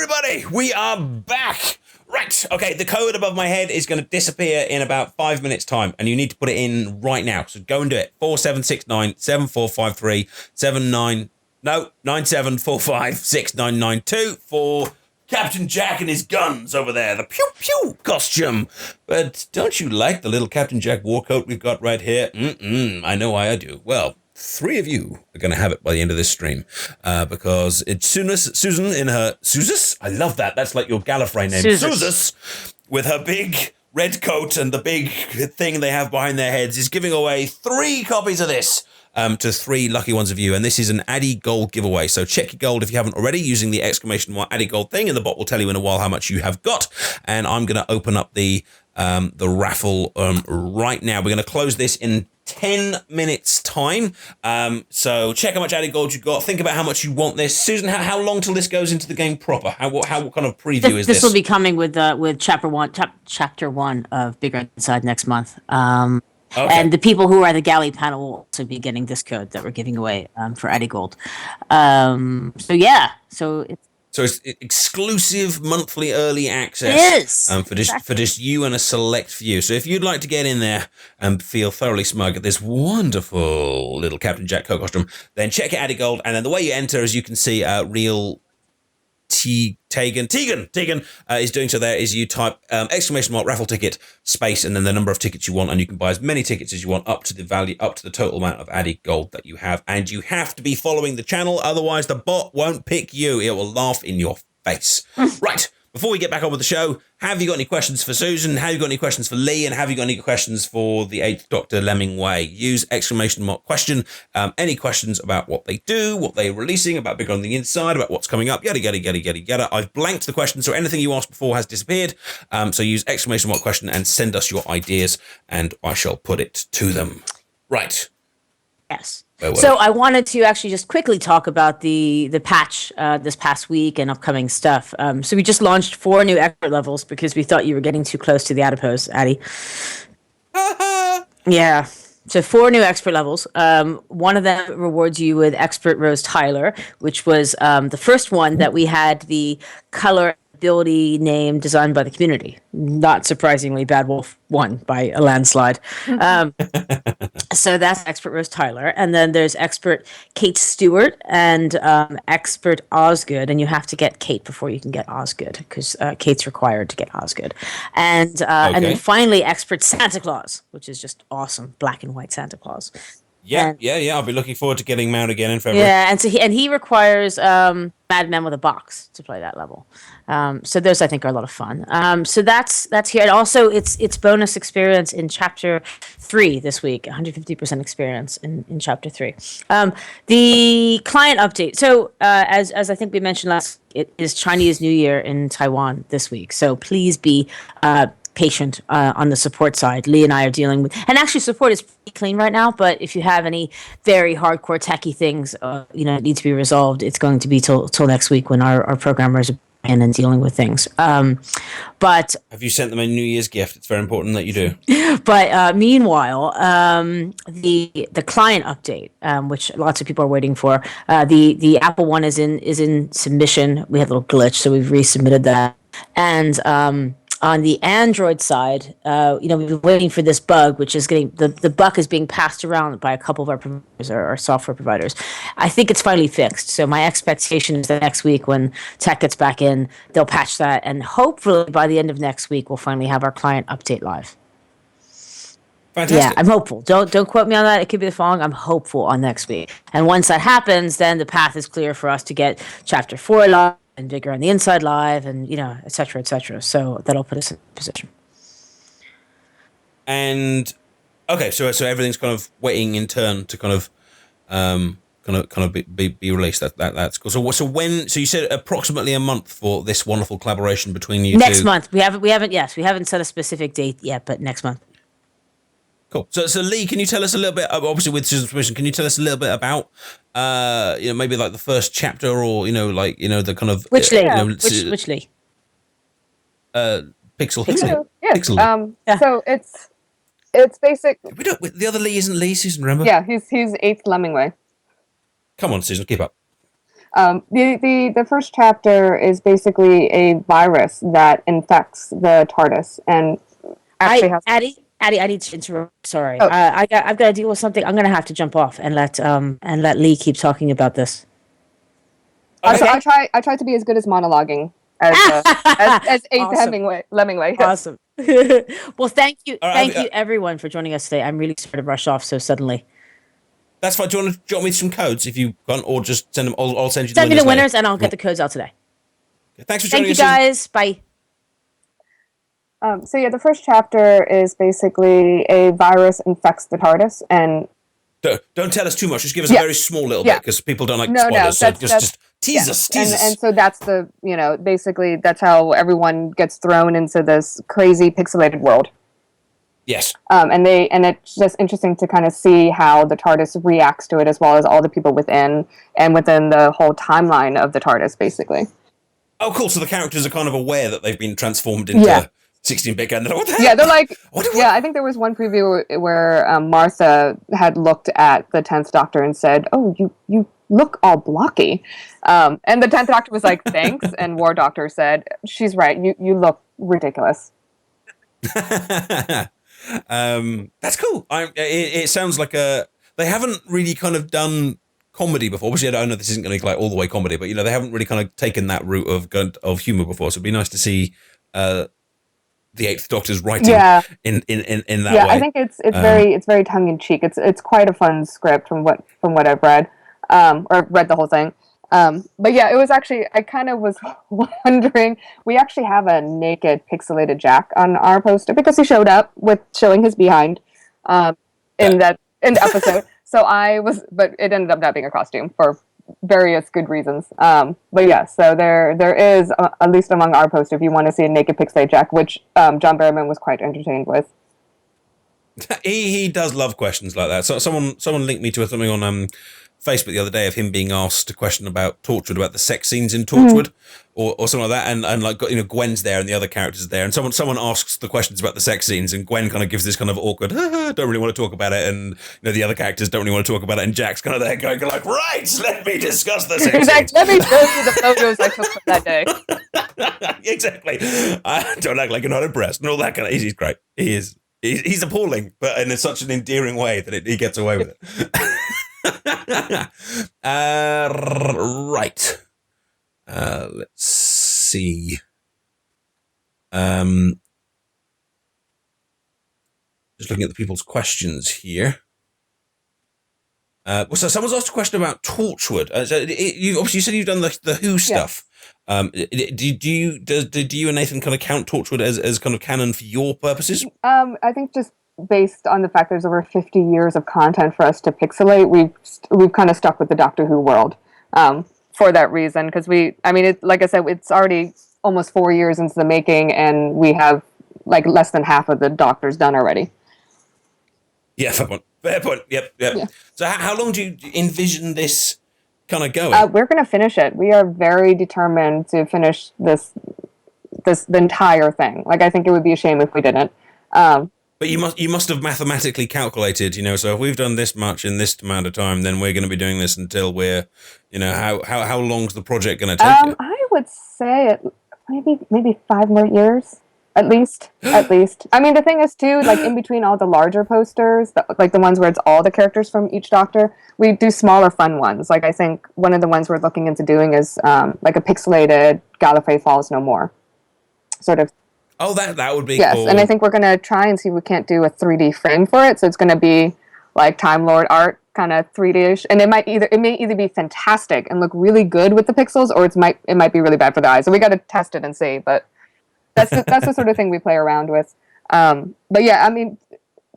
everybody. We are back. Right. Okay. The code above my head is going to disappear in about 5 minutes' time, and you need to put it in right now. So go and do it. 4769-7453-79. No, 9745-6992 for Captain Jack and his guns over there. The pew pew costume. But don't you like the little Captain Jack war coat we've got right here? I know I do. Well, 3 of you are going to have it by the end of this stream, because it's Susan in her Suzus. I love that. That's like your Gallifrey name, Suzus, with her big red coat and the big thing they have behind their heads, is giving away 3 copies of this to 3 lucky ones of you. And this is an Addy Gold giveaway. So check your gold if you haven't already using the exclamation mark Addy Gold thing, and the bot will tell you in a while how much you have got. And I'm going to open up the raffle right now. We're going to close this in 10 minutes time. So check how much added gold you got. Think about how much you want this. Susan, how long till this goes into the game proper? What kind of preview is this? This will be coming with chapter one of Bigger Inside next month. Okay. And the people who are the galley panel will also be getting this code that we're giving away for Addy Gold. So it's exclusive monthly early access. It is. For just you and a select few. So if you'd like to get in there and feel thoroughly smug at this wonderful little Captain Jack coat costume, then check out Addy Gold. And then the way you enter, as you can see, real Tegan is doing so. There is you type exclamation mark raffle ticket space and then the number of tickets you want, and you can buy as many tickets as you want up to the total amount of Addy Gold that you have. And you have to be following the channel, otherwise the bot won't pick you. It will laugh in your face. Right. Before we get back on with the show, have you got any questions for Susan? Have you got any questions for Lee? And have you got any questions for the 8th Doctor Lemmingway? Use exclamation mark question. Any questions about what they do, what they're releasing, about Bigger on the Inside, about what's coming up, yada. I've blanked the question, so anything you asked before has disappeared. So use exclamation mark question and send us your ideas, and I shall put it to them. Right. Yes. So I wanted to actually just quickly talk about the patch this past week and upcoming stuff. So we just launched 4 new expert levels because we thought you were getting too close to the adipose, Addy. Yeah. So 4 new expert levels. One of them rewards you with Expert Rose Tyler, which was the first one that we had the color ability name designed by the community. Not surprisingly, Bad Wolf won by a landslide. So that's Expert Rose Tyler. And then there's Expert Kate Stewart and Expert Osgood. And you have to get Kate before you can get Osgood, because Kate's required to get Osgood. And then finally, Expert Santa Claus, which is just awesome. Black and white Santa Claus. Yeah. I'll be looking forward to getting him out again in February. Yeah, and so he requires Mad Men with a box to play that level. So those I think are a lot of fun. So that's here, and also it's bonus experience in Chapter 3 this week. 150% experience in Chapter 3. The client update. So as I think we mentioned last, it is Chinese New Year in Taiwan this week. So please be patient on the support side. Lee and I are dealing with, and actually support is pretty clean right now, but if you have any very hardcore techie things need to be resolved, it's going to be till next week when our programmers are in and dealing with things. But have you sent them a New Year's gift? It's very important that you do. But meanwhile, the client update, which lots of people are waiting for, the Apple one is in submission. We had a little glitch, so we've resubmitted that. And on the Android side, we've been waiting for this bug, which is getting the bug is being passed around by a couple of our providers, our software providers. I think it's finally fixed. So my expectation is that next week, when tech gets back in, they'll patch that, and hopefully by the end of next week, we'll finally have our client update live. Fantastic. Yeah, I'm hopeful. Don't quote me on that. It could be the following. I'm hopeful on next week, and once that happens, then the path is clear for us to get Chapter 4 live and Bigger on the Inside live, and et cetera, et cetera. So that'll put us in position. And okay, so everything's kind of waiting in turn to kind of be released. That's cool. So when? So you said approximately a month for this wonderful collaboration between you two. Next month. We haven't set a specific date yet, but next month. Cool. So Lee, can you tell us a little bit? Obviously, with Susan's permission, can you tell us a little bit about, maybe like the first chapter, or the kind of which Lee? Which Lee? PixelWho. Yeah. PixelWho. So it's basic. The other Lee isn't Lee. Susan, remember? Yeah, he's 8th Lemmingway. Come on, Susan, keep up. The first chapter is basically a virus that infects the TARDIS and actually has. Addie, I need to interrupt. Sorry, Oh. I've got to deal with something. I'm gonna have to jump off and let Lee keep talking about this. Okay. I try to be as good as monologuing as Eighth Awesome. Lemingway. Awesome. Well, thank you, All right, thank you everyone for joining us today. I'm really sorry to rush off so suddenly. That's fine. Do you want to drop me some codes if you want, or just send them? I'll send you Send me the winners, later. and I'll get the codes out today. Thanks for Thank joining you, us. guys. Bye. So the first chapter is basically a virus infects the TARDIS, and Don't tell us too much. Just give us a very small little bit because people don't like spoilers. So just tease us. and so that's basically that's how everyone gets thrown into this crazy pixelated world. Yes. And it's just interesting to kind of see how the TARDIS reacts to it, as well as all the people within the whole timeline of the TARDIS, basically. Oh, cool. So the characters are kind of aware that they've been transformed into 16-bit, and they're like, what the hell? Yeah, they're like, What? I think there was one preview where Martha had looked at the 10th Doctor and said, "Oh, you look all blocky," and the 10th Doctor was like, "Thanks," and War Doctor said, "She's right. You look ridiculous." That's cool. It sounds like they haven't really kind of done comedy before. Obviously, I don't know this isn't going to be like all the way comedy, but they haven't really kind of taken that route of humor before. So it'd be nice to see the Eighth Doctor's writing in that way. Yeah, I think it's very tongue in cheek. It's quite a fun script from what I've read, or read the whole thing. But yeah, it was actually, I kind of was wondering, we actually have a naked pixelated Jack on our poster because he showed up with showing his behind in the episode. But it ended up not being a costume for various good reasons. But yeah, so there is, at least among our poster, if you want to see a naked pixelated Jack, which John Barrowman was quite entertained with. He does love questions like that. So someone linked me to something on Facebook the other day of him being asked a question about Torchwood, about the sex scenes in Torchwood, or something like that, and like Gwen's there and the other characters are there, and someone asks the questions about the sex scenes, and Gwen kind of gives this kind of awkward, don't really want to talk about it, and the other characters don't really want to talk about it, and Jack's kind of there going like, right, let me discuss the sex scenes. Let me show you the photos I took from that day. Exactly. Don't act like you're not impressed, and all that kind of. He's great. He is. He's appalling, but in such an endearing way that he gets away with it. Right. Let's see. Just looking at the people's questions here. So someone's asked a question about Torchwood. You obviously said you've done the Who stuff. Do you and Nathan kind of count Torchwood as kind of canon for your purposes? I think just based on the fact there's over 50 years of content for us to pixelate, we've kind of stuck with the Doctor Who world for that reason. Because like I said, it's already almost 4 years into the making, and we have like less than half of the Doctors done already. Yeah, fair point. Yep. Yeah. So how long do you envision this kind of going? We're going to finish it. We are very determined to finish the entire thing. Like, I think it would be a shame if we didn't. But you must have mathematically calculated, so if we've done this much in this amount of time, then we're going to be doing this until we're, how long's the project going to take you? I would say maybe 5 more years. At least. I mean, the thing is, too, like, in between all the larger posters, like the ones where it's all the characters from each Doctor, we do smaller, fun ones. Like, I think one of the ones we're looking into doing is, like, a pixelated Gallifrey Falls No More sort of. Oh, that would be cool. Yes, and I think we're going to try and see if we can't do a 3D frame for it, so it's going to be, like, Time Lord art, kind of 3D-ish, and it may either be fantastic and look really good with the pixels, or it might be really bad for the eyes, so we got to test it and see, but... That's the sort of thing we play around with. But yeah, I mean,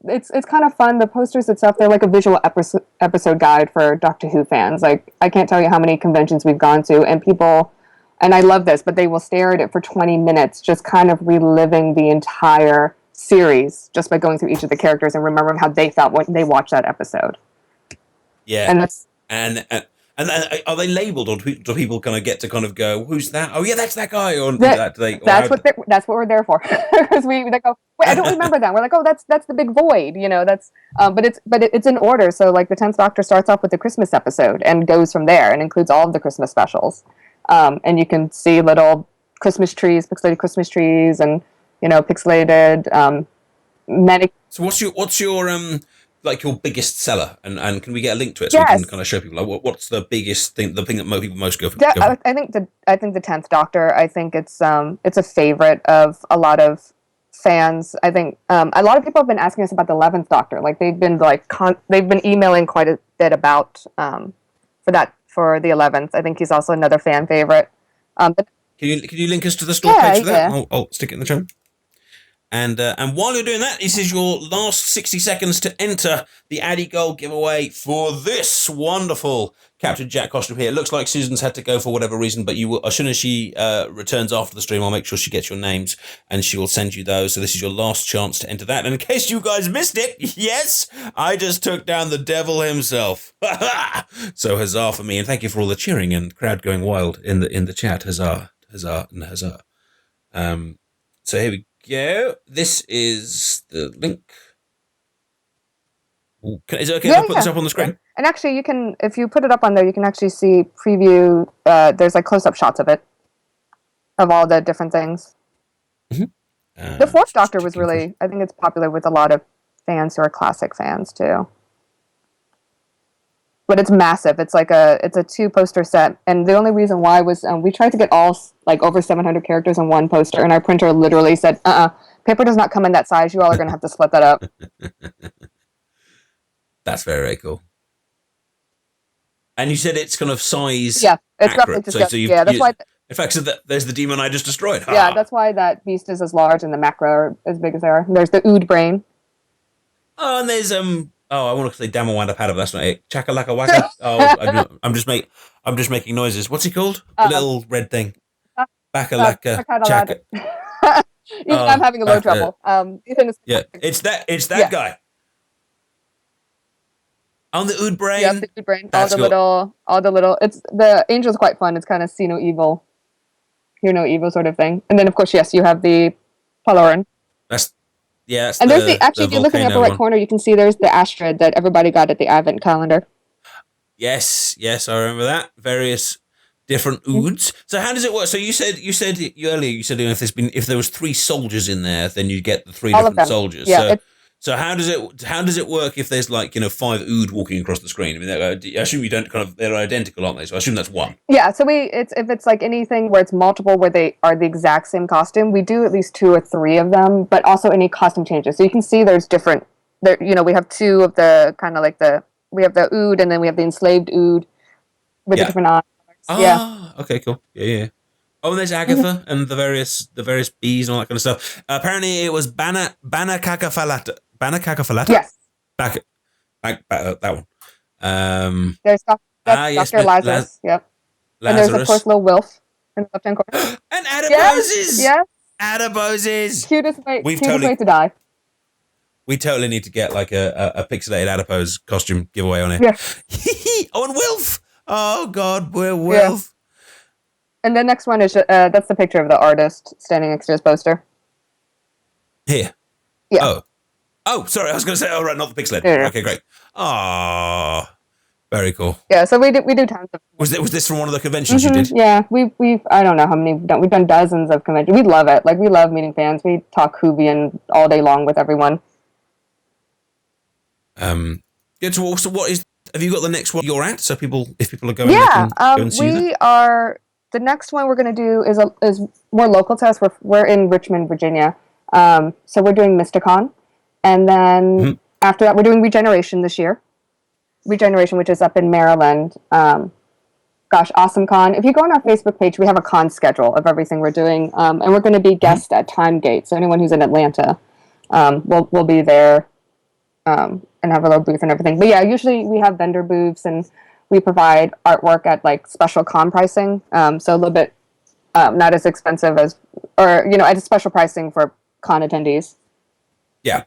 it's kind of fun. The posters itself, they're like a visual episode guide for Doctor Who fans. Like, I can't tell you how many conventions we've gone to, and people, and I love this, but they will stare at it for 20 minutes, just kind of reliving the entire series just by going through each of the characters and remembering how they felt when they watched that episode. Yeah. And that's... And are they labelled, or do people kind of get to kind of go, "Who's that? Oh yeah, that's that guy." Or That- do they? that's what we're there for. Because they go, wait, I don't remember that. We're like, oh, that's the big void, That's it's in order. So like the 10th Doctor starts off with the Christmas episode and goes from there and includes all of the Christmas specials. And you can see little Christmas trees, pixelated Christmas trees, and pixelated many. So what's your like your biggest seller, and can we get a link to it so we Yes. can kind of show people like what's the biggest thing, the thing that people most go for? I think the 10th Doctor. I think it's a favorite of a lot of fans. I think a lot of people have been asking us about the 11th Doctor. Like they've been they've been emailing quite a bit about for the 11th. I think he's also another fan favorite. Can you link us to the store page for that? Yeah. I'll stick it in the chat. And while you're doing that, this is your last 60 seconds to enter the Addy Gold giveaway for this wonderful Captain Jack costume here. It looks like Susan's had to go for whatever reason, but as soon as she returns after the stream, I'll make sure she gets your names and she will send you those. So this is your last chance to enter that. And in case you guys missed it, yes, I just took down the devil himself. So huzzah for me, and thank you for all the cheering and crowd going wild in the chat. Huzzah, huzzah, and huzzah. So here we go. This is the link. Ooh, is it okay if I put this up on the screen? Yeah. And actually, you can, if you put it up on there, you can actually see preview. There's like close-up shots of it, of all the different things. Mm-hmm. The 4th Doctor was really, I think it's popular with a lot of fans who are classic fans too. But it's massive. It's like it's a 2-poster set, and the only reason why was we tried to get all like over 700 characters in one poster, and our printer literally said, paper does not come in that size. You all are going to have to split that up. That's very, very cool. And you said it's kind of size. Yeah, it's accurate. roughly just That's why. In fact, so there's the demon I just destroyed. Yeah, that's why that beast is as large and the macro are as big as they are. There's the Ood brain. Oh, and there's Oh, I want to say damn a wind up but that's not it. Chakalaka waka. Oh, I'm just making noises. What's he called? The little red thing. Bakalaka. Chaka. I'm having a little trouble. Yeah, it's that guy. On the Ood brain. Yeah, the Ood brain. All the little. It's the angel's quite fun. It's kind of see no evil, hear no evil sort of thing. And then of course, yes, you have the Paloran. Yes, and there's if you look in the upper right corner, you can see there's the Astrid that everybody got at the Advent calendar. Yes, I remember that. Various different Oods. So how does it work? So you said earlier if there was 3 soldiers in there, then you get the 3 different soldiers. Yeah. So how does it work if there's 5 Ood walking across the screen? I mean, I assume you don't they're identical, aren't they? So I assume that's 1. Yeah. So if it's like anything where it's multiple, where they are the exact same costume, we do at least 2 or 3 of them, but also any costume changes. So you can see there's different. We have 2 of the kind of like we have the Ood, and then we have the enslaved Ood with the different eyes. Okay, cool. Yeah. Oh, and there's Agatha and the various bees and all that kind of stuff. Apparently, it was Bana Kakafalata. Bana Kakafalata? Yes. Back that one. There's Dr. Lazarus. Yep. Lazarus. And there's, of course, Lil Wilf in the left-hand corner. And Adiposes! Yes. Adiposes! Cutest way to die. We totally need to get like a pixelated adipose costume giveaway on it. Yeah. Oh, and Wilf! Oh, God, we're Wilf. Yeah. And the next one is that's the picture of the artist standing next to his poster. Here. Yeah. Oh, sorry. I was going to say, right, not the pixelated. Yeah. Okay, great. Oh, very cool. Yeah. So we do tons of. Was this from one of the conventions you did? Yeah. We've I don't know how many we've done dozens of conventions. We love it. Like we love meeting fans. We talk Whovian all day long with everyone. Good. So what is? Have you got the next one you're at? So if people are going, yeah, go and see we are. The next one we're going to do is more local to us. We're in Richmond, Virginia. So we're doing Mysticon, and then after that we're doing Regeneration this year. Regeneration, which is up in Maryland. Awesome Con. If you go on our Facebook page, we have a con schedule of everything we're doing, and we're going to be guests at Timegate. So anyone who's in Atlanta, will be there. And have a little booth and everything. But yeah, usually we have vendor booths and we provide artwork at like special con pricing. So a little bit not as expensive as, at a special pricing for con attendees. Yeah.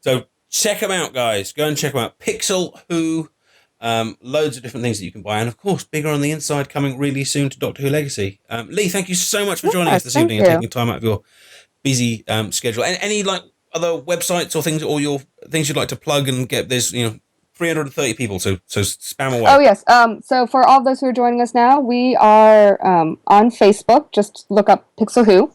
So check them out, guys. Go and check them out. PixelWho Loads of different things that you can buy, and of course, bigger on the inside coming really soon to Doctor Who Legacy. Lee, thank you so much for joining us this evening and taking time out of your busy schedule. And any like other websites or things, or your things you'd like to plug and get? There's 330 people, so spam away. Oh yes. So for all of those who are joining us now, we are on Facebook. Just look up PixelWho.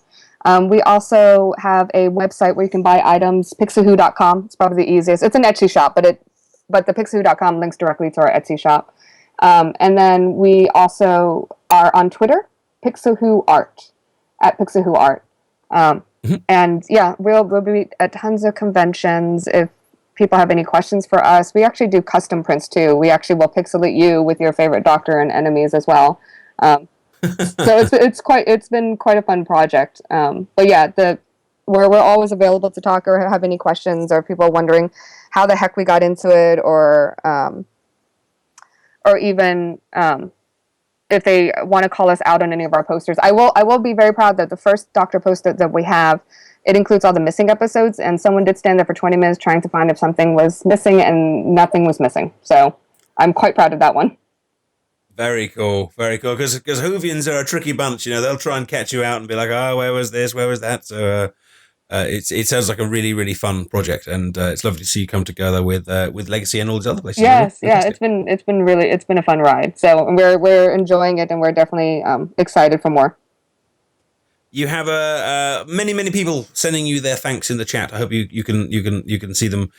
We also have a website where you can buy items. PixelWho.com. It's probably the easiest. It's an Etsy shop, but the PixelWho.com links directly to our Etsy shop. And then we also are on Twitter, PixelWho Art, at PixelWho Art. And yeah, we'll be at tons of conventions. If people have any questions for us, we actually do custom prints too. We actually will pixelate you with your favorite Doctor and enemies as well. So it's been quite a fun project. But yeah, we're always available to talk or have any questions, or people wondering how the heck we got into it, or even if they want to call us out on any of our posters. I will be very proud that the first Doctor poster that we have, it includes all the missing episodes, and someone did stand there for 20 minutes trying to find if something was missing, and nothing was missing. So I'm quite proud of that one. Very cool, very cool. Because Whovians are a tricky bunch. They'll try and catch you out and be like, "Oh, where was this? Where was that?" So it sounds like a really, really fun project, and it's lovely to see you come together with Legacy and all these other places. Yes, yeah, it's been a fun ride. So we're enjoying it, and we're definitely excited for more. You have many people sending you their thanks in the chat. I hope you can see them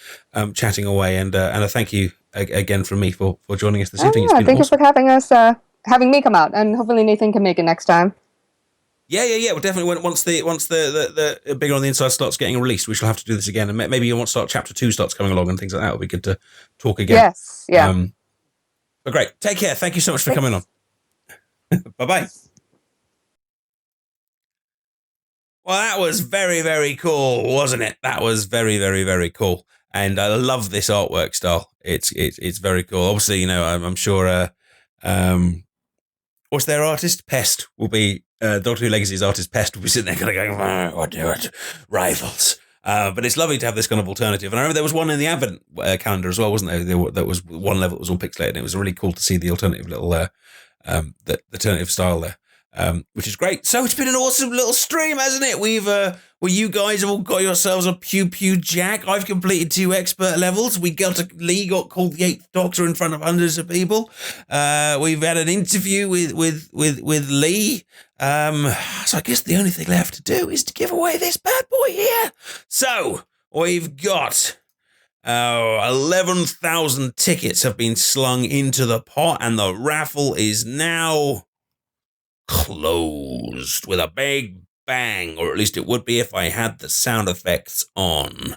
chatting away, and a thank you again from me for joining us this evening. It's been thank awesome. you for having me come out, and hopefully Nathan can make it next time. Yeah. Well, definitely. Once the bigger on the inside starts getting released, we shall have to do this again, and maybe you want to start chapter 2 starts coming along and things like that. It'll be good to talk again. Yes. Yeah. But great. Take care. Thank you so much for coming on. Bye. Well, that was very, very cool, wasn't it? That was very, very, very cool. And I love this artwork style. It's very cool. Obviously, I'm sure what's their artist? Pest will be Doctor Who Legacy's artist Pest will be sitting there kind of going, what do it? Rivals. But it's lovely to have this kind of alternative. And I remember there was one in the Advent calendar as well, wasn't there? That was one level that was all pixelated, and it was really cool to see the alternative little the alternative style there. Which is great. So it's been an awesome little stream, hasn't it? You guys have all got yourselves a Pew Pew Jack. I've completed 2 expert levels. Lee got called the 8th Doctor in front of hundreds of people. We've had an interview with Lee. So I guess the only thing left to do is to give away this bad boy here. So we've got 11,000 tickets have been slung into the pot, and the raffle is now closed with a big bang, or at least it would be if I had the sound effects on.